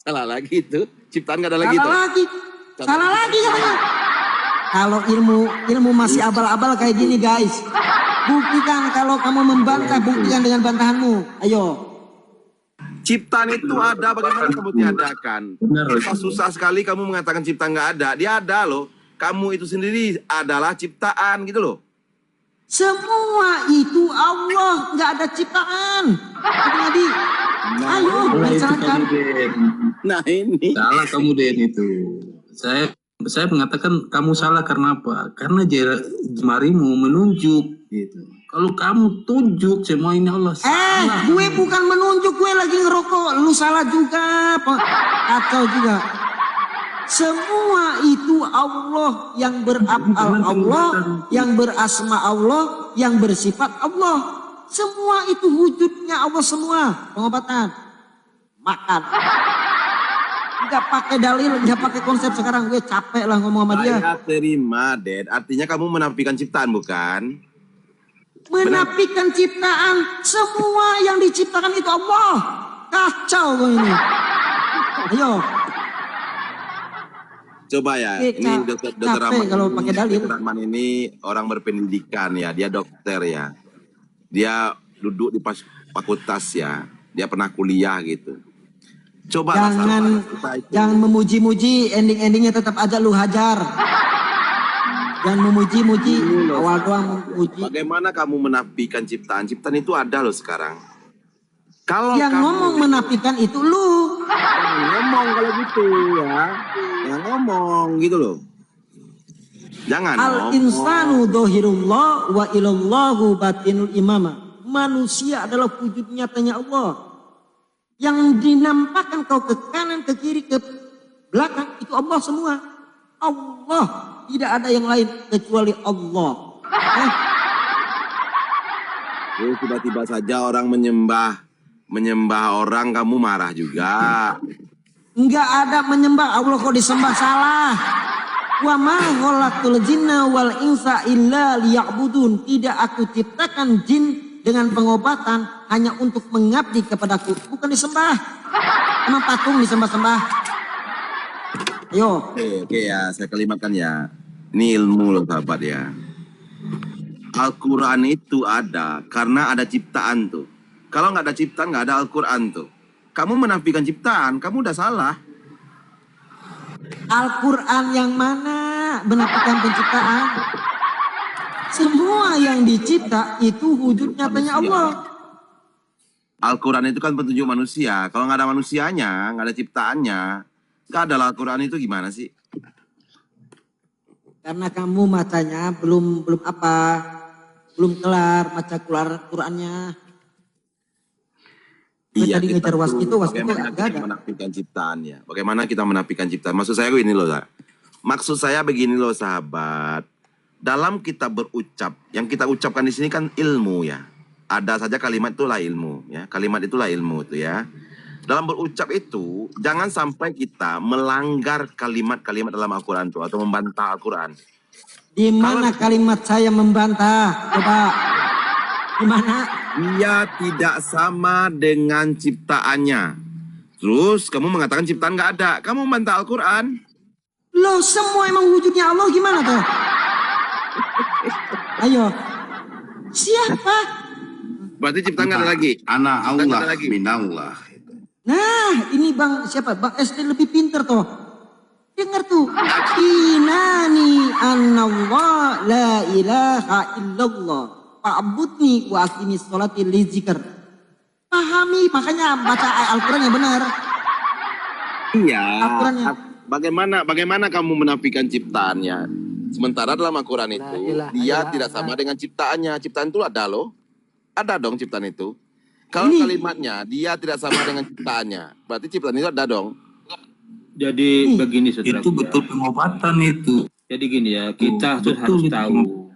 Salah lagi itu, ciptaan gak ada lagi itu. Salah lagi katanya. Kalau ilmu masih abal-abal kayak gini guys, buktikan. Kalau kamu membantah, buktikan dengan bantahanmu. Ayo. Ciptaan itu ada, bagaimana kamu tiadakan? Susah sekali kamu mengatakan ciptaan nggak ada. Dia ada loh. Kamu itu sendiri adalah ciptaan gitu loh. Semua itu Allah, nggak ada ciptaan. Adik-adik, ayo lancarkan. Nah ini. Salah kamu Den itu. Saya mengatakan kamu salah karena apa? Karena jemarimu menunjuk gitu. Kalau kamu tunjuk semua ini Allah salah. Gue bukan menunjuk, gue lagi ngerokok. Lu salah juga, kacau juga. Semua itu Allah, yang berafal Allah, yang berasma Allah, yang bersifat Allah. Semua itu wujudnya Allah semua. Pengobatan, makan. Enggak pakai dalil, enggak pakai konsep sekarang. Gue capek lah ngomong sama dia. Saya terima, Den. Artinya kamu menafikan ciptaan, bukan? Menafikan ciptaan. Semua yang diciptakan itu Allah. Kacau gue ini. Ayo. Coba ya, ini dokter Rahman, kalau pakai dalil. Dokter Rahman ini orang berpendidikan ya, dia dokter ya. Dia duduk di fakultas ya. Dia pernah kuliah gitu. Coba jangan memuji-muji, ending-endingnya tetap aja lu hajar. Jangan memuji-muji, awal doang memuji. Bagaimana kamu menafikan ciptaan? Ciptaan itu ada loh sekarang. Kalau yang ngomong menafikan itu lu. Ngomong kalau gitu ya. Yang ngomong gitu loh. Jangan Al-insanu dohirullah wa ilallahu batinul imama. Manusia adalah wujud nyatanya Allah. Yang dinampakkan kau ke kanan, ke kiri, ke belakang, itu Allah semua. Allah, tidak ada yang lain kecuali Allah. Tiba-tiba saja orang menyembah orang, kamu marah juga. Enggak ada menyembah Allah, kok disembah salah. Wa ma khalaqtul jinna wal insa illa liya'budun. Tidak aku ciptakan jin dengan pengobatan hanya untuk mengabdi kepadaku, bukan disembah. Emang patung disembah-sembah? Ayo. Oke ya, saya kalimatkan ya. Ini ilmu loh sahabat ya. Al-Quran itu ada karena ada ciptaan tuh. Kalau nggak ada ciptaan, nggak ada Al-Quran tuh. Kamu menafikan ciptaan, kamu udah salah. Al-Quran yang mana menafikan penciptaan? Semua yang dicipta itu wujud nyatanya Allah. Al-Quran itu kan petunjuk manusia. Kalau nggak ada manusianya, nggak ada ciptaannya, nggak ada Al-Quran itu gimana sih? Karena kamu macanya belum kelar baca Qurannya. Gue Iya, tadi kita ngejar tuh waskito bagaimana gak kita ada. menafikan ciptaannya. Bagaimana kita menafikan ciptaan. Maksud saya begini loh, Sa. Maksud saya begini loh, sahabat. Dalam kita berucap, yang kita ucapkan di sini kan ilmu ya. Ada saja kalimat itulah ilmu ya. Kalimat itulah ilmu itu ya. Dalam berucap itu, jangan sampai kita melanggar kalimat-kalimat dalam Al-Quran itu atau membantah Al-Quran. Di mana kalimat saya membantah? Coba. Di mana? Dia tidak sama dengan ciptaannya. Terus kamu mengatakan ciptaan nggak ada. Kamu membantah Al-Quran. Loh, semua emang wujudnya Allah gimana tuh? Ayo. Siapa? Berarti ciptaan nggak ada lagi. Ana Ciptaan nggak Allah ada lagi. minallah. Nah, ini Bang siapa? Bang SD lebih pinter tuh. Dengar tuh. Inani annallah la ilaha illallah. Fa'budni wa aqimis sholati li dzikr. Pahami, makanya baca Al-Qur'an yang benar. Iya. Al-Qur'annya. Bagaimana kamu menafikan ciptaannya? Sementara dalam Al-Quran itu dia tidak sama dengan ciptaannya. Ciptaan itu ada loh. Ada dong ciptaan itu. Kalau kalimatnya dia tidak sama dengan ciptaannya, berarti ciptaan itu ada dong. Jadi begini saudara. Itu betul pengobatan itu. Jadi gini ya, kita tuh harus tahu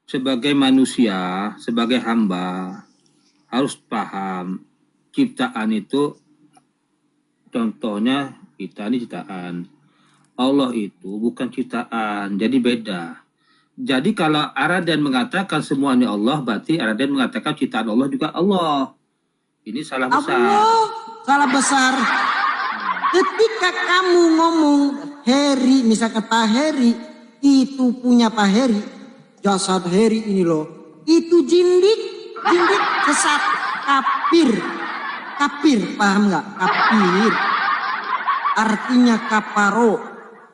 sebagai manusia, sebagai hamba harus paham ciptaan itu, contohnya kita ini ciptaan. Allah itu bukan ciptaan, jadi beda. Jadi kalau Araden mengatakan semuanya Allah, berarti Araden mengatakan ciptaan Allah juga Allah. Ini salah besar. Allah, salah besar. Ketika kamu ngomong Heri, misalkan Pak Heri, itu punya Pak Heri, jasad Heri ini loh, itu jindik sesat, kafir, paham nggak? Kafir, artinya kaparo.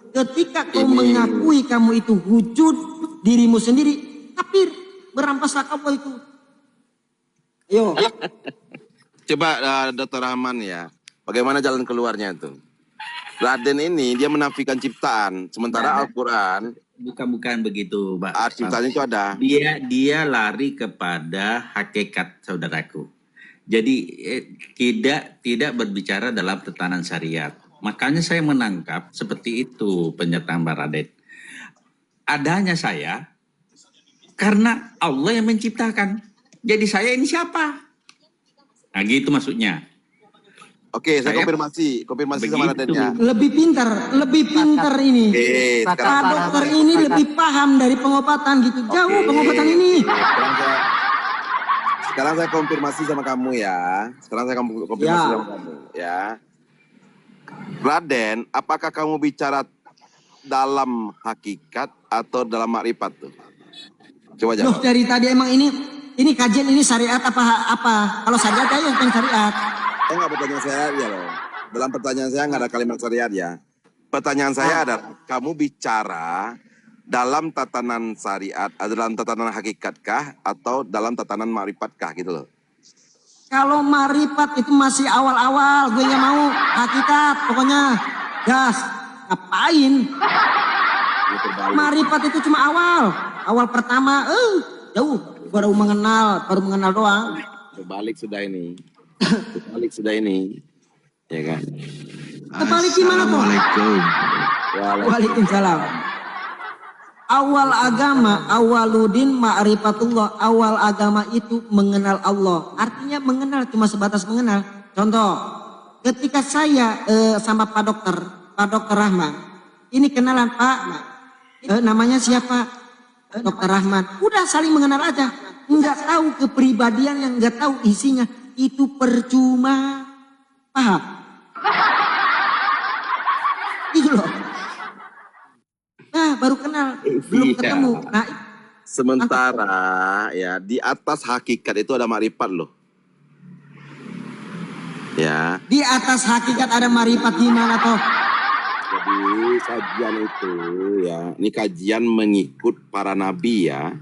Ketika kau mengakui kamu itu wujud dirimu sendiri, kafir, berampaslah kamu itu. Ayo. Coba Dr. Rahman ya, bagaimana jalan keluarnya itu? Raden ini dia menafikan ciptaan, sementara Al-Quran Bukan begitu, Pak. ciptaan itu ada. Dia lari kepada hakikat, saudaraku. Jadi tidak berbicara dalam tatanan syariat. Makanya saya menangkap seperti itu pernyataan Mbak Raden. Adanya saya karena Allah yang menciptakan. Jadi saya ini siapa? Nah gitu maksudnya. Oke, saya konfirmasi sama Raden ya. Lebih pintar ini. Pak dokter ini lebih paham dari pengobatan gitu. Jauh pengobatan ini. Sekarang saya konfirmasi sama kamu ya. Sama kamu ya. Raden, apakah kamu bicara dalam hakikat atau dalam makrifat tuh? Coba Loh, jawab. dari tadi emang ini kajian ini syariat apa? Kalau syariat ayo yang syariat. Saya nggak bertanya syariat ya loh. Dalam pertanyaan saya nggak ada kalimat syariat ya. Pertanyaan saya adalah, kamu bicara dalam tatanan syariat, dalam tatanan hakikatkah atau dalam tatanan makrifatkah gitu loh? Kalau marifat itu masih awal-awal, gue nggak mau hakikat, pokoknya gas. Ngapain? Marifat itu cuma awal pertama, jauh, baru mengenal doang. Terbalik sudah ini, ya kan? Kebalik gimana tuh? Waalaikumsalam. Awal agama, awaludin ma'rifatullah. Awal agama itu mengenal Allah. Artinya mengenal cuma sebatas mengenal. Contoh, ketika saya sama Pak Dokter Rahman. Ini kenalan Pak, namanya siapa? Dokter Rahman. Udah saling mengenal aja. Nggak tahu kepribadian yang nggak tahu isinya. Itu percuma. Paham? Itu loh. Nah, baru kenal, belum ketemu. Nah, Sementara ya di atas hakikat itu ada makrifat loh. Ya. di atas hakikat ada marifat gimana toh? Jadi kajian itu ya, ini kajian mengikut para nabi ya.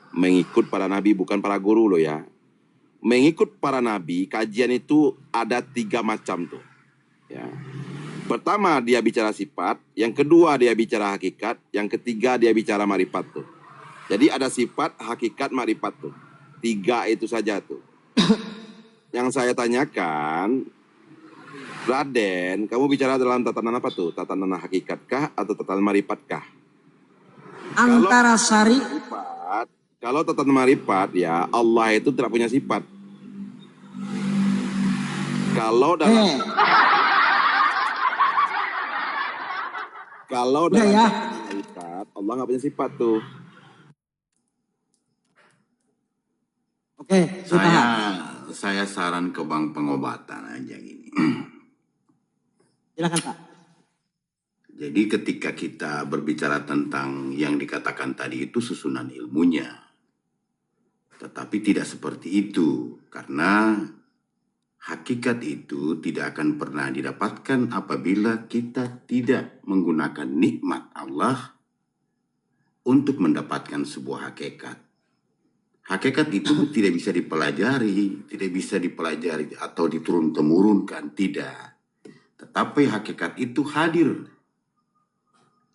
Mengikut para nabi bukan para guru loh ya. Mengikut para nabi, kajian itu ada 3 macam tuh. Ya. Pertama dia bicara sifat, yang kedua dia bicara hakikat, yang ketiga dia bicara marifat tuh. Jadi ada sifat, hakikat, marifat tuh. 3 itu saja tuh. Yang saya tanyakan, Raden, kamu bicara dalam tatanan apa tuh? Tatanan hakikatkah atau tatanan marifatkah? Antara syari Kalau tatanan marifat ya Allah itu tidak punya sifat. Kalau dalam udah ya. marifat Allah nggak punya sifat tuh. Oke, sudah. Saya saran ke bank pengobatan aja gini. Silakan Pak. Jadi ketika kita berbicara tentang yang dikatakan tadi itu susunan ilmunya. Tetapi tidak seperti itu. Karena hakikat itu tidak akan pernah didapatkan apabila kita tidak menggunakan nikmat Allah untuk mendapatkan sebuah hakikat. Hakikat itu tidak bisa dipelajari, atau diturun-temurunkan, tidak. Tetapi hakikat itu hadir.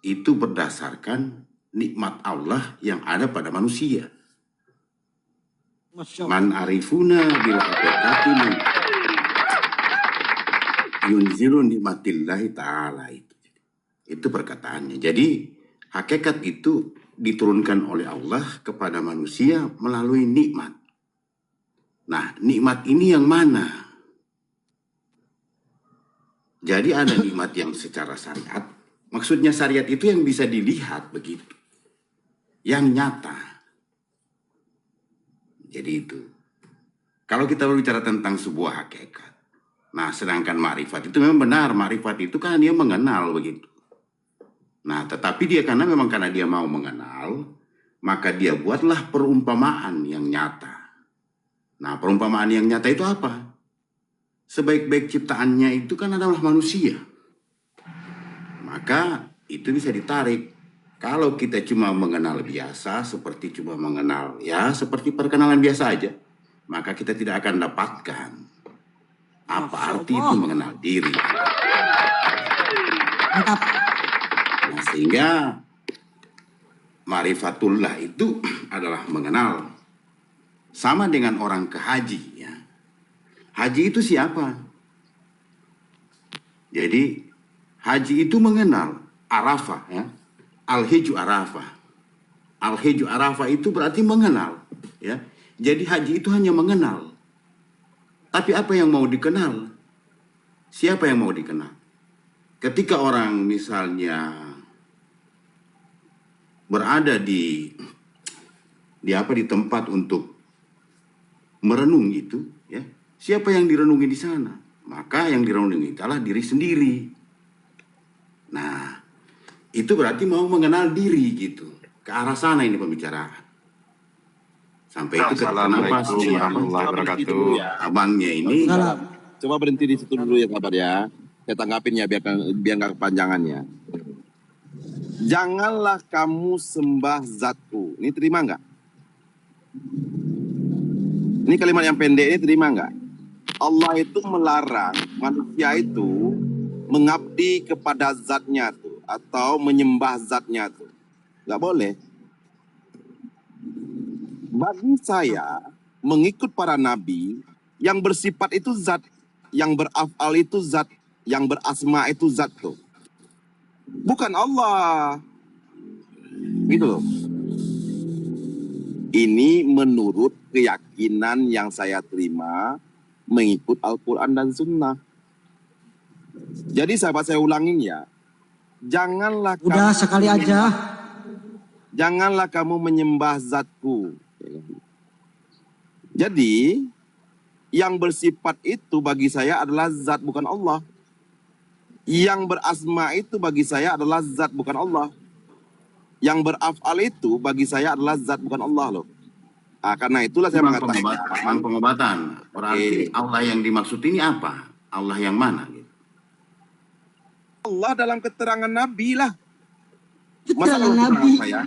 Itu berdasarkan nikmat Allah yang ada pada manusia. Man arifuna bil hakikati yunzilu nikmatillahi ta'ala itu perkataannya. Jadi hakikat itu diturunkan oleh Allah kepada manusia melalui nikmat. Nah, nikmat ini yang mana? Jadi ada nikmat yang secara syariat. Maksudnya syariat itu yang bisa dilihat begitu. Yang nyata. Jadi itu. Kalau kita berbicara tentang sebuah hakikat. Nah, sedangkan ma'rifat itu memang benar. Ma'rifat itu kan dia mengenal begitu. Nah, tetapi karena dia mau mengenal, maka dia buatlah perumpamaan yang nyata. Nah, perumpamaan yang nyata itu apa? Sebaik-baik ciptaannya itu kan adalah manusia. Maka itu bisa ditarik. Kalau kita cuma mengenal biasa, seperti perkenalan biasa aja, maka kita tidak akan dapatkan apa arti itu mengenal diri. Mantap. Nah, sehingga marifatullah itu adalah mengenal. Sama dengan orang ke haji. Ya. Haji itu siapa? Jadi haji itu mengenal Arafah. Ya. Al-Hijju Arafah. Al-Hijju Arafah itu berarti mengenal. Ya. Jadi haji itu hanya mengenal. Tapi apa yang mau dikenal? Siapa yang mau dikenal? Ketika orang misalnya berada di tempat untuk merenung itu, ya, siapa yang direnungi di sana? Maka yang direnungi adalah diri sendiri. Nah, itu berarti mau mengenal diri gitu. Ke arah sana ini pembicaraan. Sampai itu kenapa sih abangnya ini. Coba berhenti di situ dulu ya sahabat ya. Saya tanggapin ya biar nggak kepanjangan ya. Janganlah kamu sembah zatku. Ini terima nggak? Ini kalimat yang pendek ini terima nggak? Allah itu melarang manusia itu mengabdi kepada zatnya tuh atau menyembah zatnya tuh. Nggak boleh. Bagi saya mengikut para nabi yang bersifat itu zat, yang berafal itu zat, yang berasma itu zat tuh. Bukan Allah. Gitu loh. Ini menurut keyakinan yang saya terima mengikut Al-Quran dan Sunnah. Jadi sahabat saya ulangin ya. Janganlah Udah sekali aja. Janganlah kamu menyembah zatku. Jadi yang bersifat itu bagi saya adalah zat bukan Allah. Yang berasma itu bagi saya adalah zat bukan Allah. Yang berafal itu bagi saya adalah zat bukan Allah loh. Nah, karena itulah saya mengatakan Pengobatan. Berarti Allah yang dimaksud ini apa? Allah yang mana? Gitu. Allah dalam keterangan Nabi lah. Keterangan Nabi. Ya?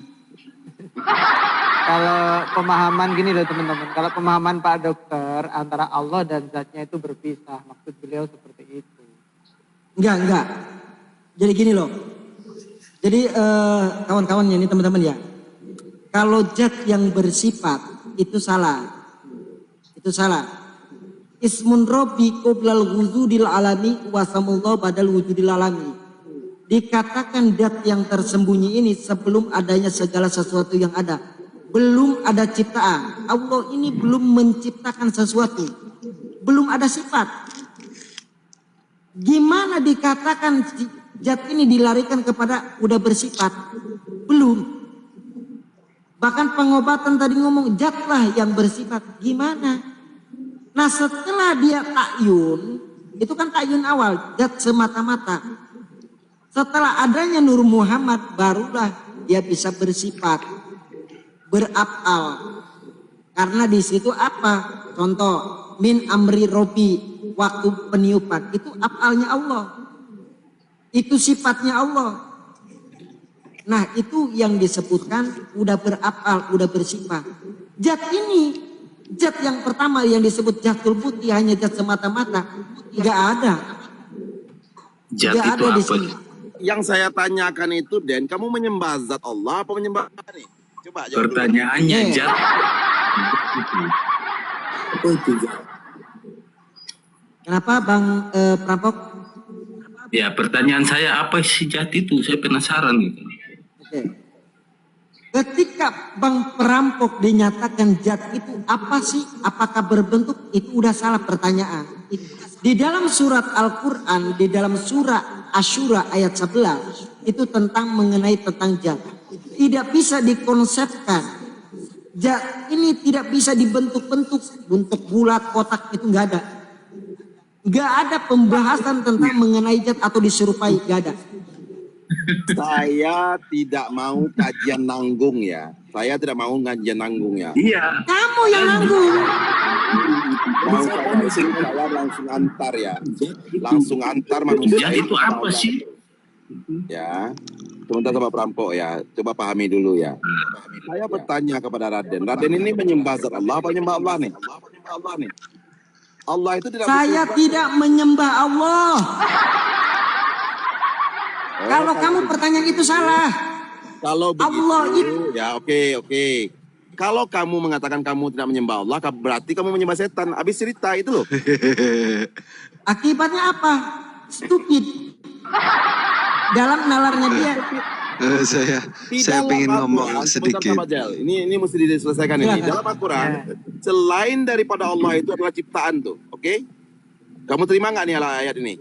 Kalau pemahaman gini loh teman-teman, kalau pemahaman Pak Dokter antara Allah dan zatnya itu berpisah, maksud beliau seperti itu. Enggak. Jadi gini loh. Jadi kawan-kawannya ini teman-teman ya. Kalau zat yang bersifat itu salah. Itu salah. Ismun Rabbi qoblal wujudil alami wasamullah badal wujudil alami. Dikatakan zat yang tersembunyi ini sebelum adanya segala sesuatu yang ada. Belum ada ciptaan. Allah ini belum menciptakan sesuatu. Belum ada sifat. Gimana dikatakan zat ini dilarikan kepada udah bersifat? Belum. Bahkan pengobatan tadi ngomong zatlah yang bersifat. Gimana? Nah setelah dia takyun, itu kan takyun awal, zat semata-mata. Setelah adanya Nur Muhammad, barulah dia bisa bersifat, berafal. Karena di situ apa? Contoh, min amri robi, waktu peniupan, itu afalnya Allah. Itu sifatnya Allah. Nah itu yang disebutkan udah berafal, udah bersifat. Zat ini, zat yang pertama yang disebut zatul putih hanya zat semata-mata, nggak ada. Zat Nggak itu ada di apa? sini. Yang saya tanyakan itu, Den, kamu menyembah zat Allah apa menyembah apa nih? Coba jawab dulu. Pertanyaannya Iya. zat. Apa itu zat? Kenapa Bang Perampok? Ya pertanyaan saya apa sih zat itu? Saya penasaran gitu. Oke. Ketika Bang Perampok dinyatakan zat itu apa sih? Apakah berbentuk? Itu udah salah pertanyaan. Di dalam surat Al-Quran, di dalam surah Asyura ayat 11, itu mengenai tentang zat. Tidak bisa dikonsepkan. Zat ini tidak bisa dibentuk-bentuk. Bentuk bulat, kotak, itu nggak ada. Nggak ada pembahasan tentang mengenai zat atau diserupai, nggak ada. Saya tidak mau kajian nanggung ya. Saya tidak mau kajian nanggung ya. Iya. Kamu yang nanggung. Mau saya langsung antar ya. Langsung antar manusia Zat itu apa sih? Ya. Sebentar sama perampok ya. Coba pahami dulu ya. Saya bertanya kepada Raden. Raden ini menyembah zat Allah apa menyembah Allah nih? Allah itu tidak Saya tidak menyembah Allah. Kalau kamu pertanyaan itu salah. Kalau begitu, Allah itu ya oke. Kalau kamu mengatakan kamu tidak menyembah Allah, berarti kamu menyembah setan. Habis cerita itu loh. akibatnya apa? Stupid. Dalam nalarnya dia. Saya Di saya dalam pengen Al-Quran, ngomong sebentar, sedikit. Pak Jal. Ini mesti diselesaikan ini. Silakan. Dalam Al-Quran, selain daripada Allah itu adalah ciptaan tuh, oke? Kamu terima nggak nih ayat ini?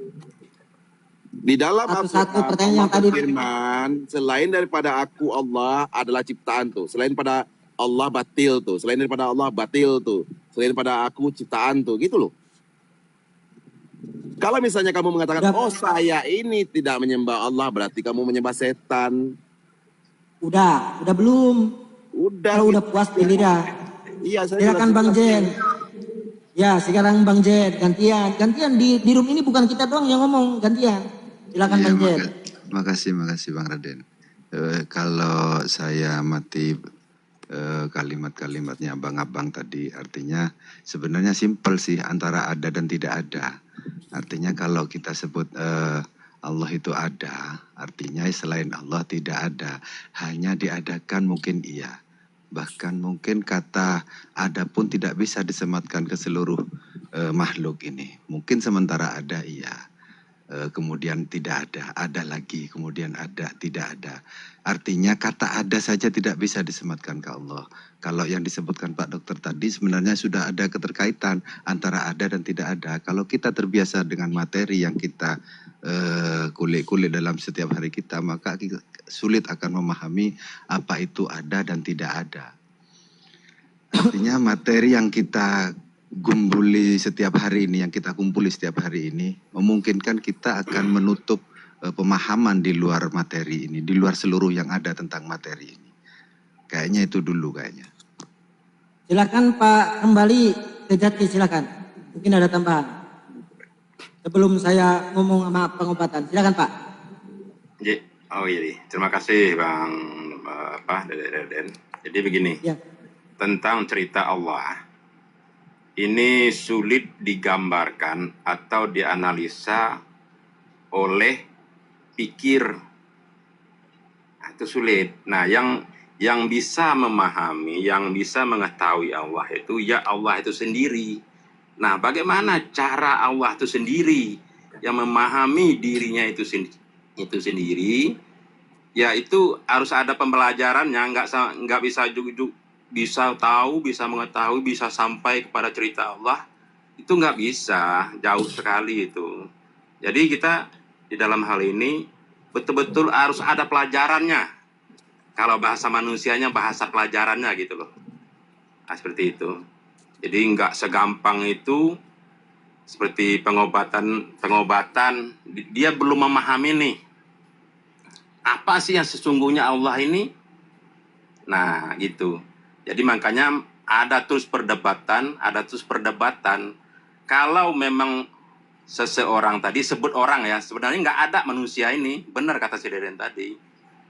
Di dalam Satu-satu Al-Quran, pertanyaan yang Allah tadi. berfirman, selain daripada aku Allah adalah ciptaan tuh. Selain pada Allah batil tuh. Selain daripada Allah batil tuh. Selain daripada aku ciptaan tuh. Gitu loh. Kalau misalnya kamu mengatakan, oh saya ini tidak menyembah Allah, berarti kamu menyembah setan. Udah belum. Udah. Kalau udah puas pilih dah. Iya, saya Silakan sudah Bang selesai. Jen. Ya, sekarang Bang Jen gantian di room ini bukan kita doang yang ngomong, gantian. Silakan Iya, Bang Jen. makasih Bang Raden. Kalau saya amati kalimat-kalimatnya abang-abang tadi, artinya sebenarnya simpel sih antara ada dan tidak ada. Artinya kalau kita sebut Allah itu ada, artinya selain Allah tidak ada, hanya diadakan mungkin iya. Bahkan mungkin kata ada pun tidak bisa disematkan ke seluruh makhluk ini. Mungkin sementara ada iya. Kemudian tidak ada lagi, kemudian ada, tidak ada. Artinya kata ada saja tidak bisa disematkan ke Allah. Kalau yang disebutkan Pak Dokter tadi sebenarnya sudah ada keterkaitan antara ada dan tidak ada. Kalau kita terbiasa dengan materi yang kita kulik-kulik dalam setiap hari kita, maka kita sulit akan memahami apa itu ada dan tidak ada. Artinya materi yang kita gumpuli setiap hari ini, yang kita kumpuli setiap hari ini, memungkinkan kita akan menutup pemahaman di luar materi ini, di luar seluruh yang ada tentang materi ini. Kayaknya itu dulu kayaknya. Silakan Pak, kembali ke Jati, silakan. Mungkin ada tambahan. Sebelum saya ngomong sama pengobatan, silakan Pak. Oh iya, terima kasih Bang Deden. Jadi begini, Ya. tentang cerita Allah. Ini sulit digambarkan atau dianalisa oleh pikir. Nah, itu sulit. Nah, yang bisa memahami, yang bisa mengetahui Allah itu ya Allah itu sendiri. Nah, bagaimana cara Allah itu sendiri yang memahami dirinya itu sendiri? Ya itu harus ada pembelajarannya, nggak bisa bisa tahu, bisa mengetahui, bisa sampai kepada cerita Allah. Itu nggak bisa, jauh sekali itu. Jadi kita di dalam hal ini betul-betul harus ada pelajarannya. Kalau bahasa manusianya, bahasa pelajarannya gitu loh. Nah, seperti itu. Jadi nggak segampang itu seperti pengobatan. Dia belum memahami nih. Apa sih yang sesungguhnya Allah ini? Nah, gitu. Jadi makanya ada terus perdebatan. Kalau memang seseorang tadi, sebut orang ya, sebenarnya nggak ada manusia ini. Benar kata si Deden tadi.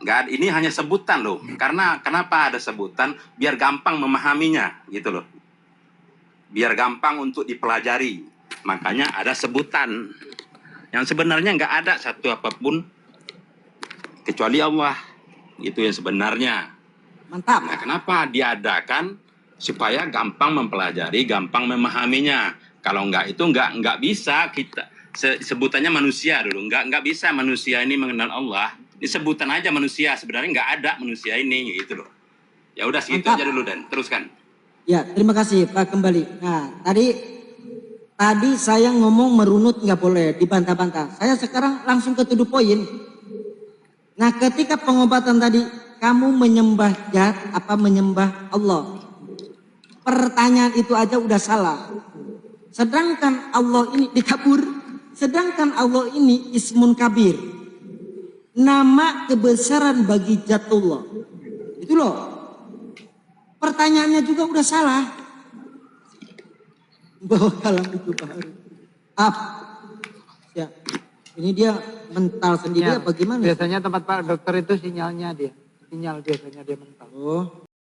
Nggak ada, ini hanya sebutan loh. Karena kenapa ada sebutan? Biar gampang memahaminya, gitu loh. Biar gampang untuk dipelajari. Makanya ada sebutan. Yang sebenarnya nggak ada satu apapun kecuali Allah. Itu yang sebenarnya. Mantap. Nah, kenapa diadakan? Supaya gampang mempelajari, gampang memahaminya. Kalau enggak itu enggak bisa kita sebutannya manusia dulu. Enggak bisa manusia ini mengenal Allah. Ini sebutan aja manusia, sebenarnya enggak ada manusia ini gitu loh. Ya udah segitu aja dulu dan teruskan. Ya, terima kasih Pak kembali. Nah, tadi saya ngomong merunut nggak boleh dibantah-bantah. Saya sekarang langsung ke to the point. Nah, ketika pengobatan tadi kamu menyembah zat apa menyembah Allah? Pertanyaan itu aja udah salah. Sedangkan Allah ini dikabur. Sedangkan Allah ini ismun kabir. Nama kebesaran bagi zatullah. Itu loh. Pertanyaannya juga udah salah. Bahwa kalam itu baru. Ya. Ini dia mental sendiri apa gimana? Biasanya tempat Pak Dokter itu sinyalnya dia. Sinyal biasanya dia mental. Oh.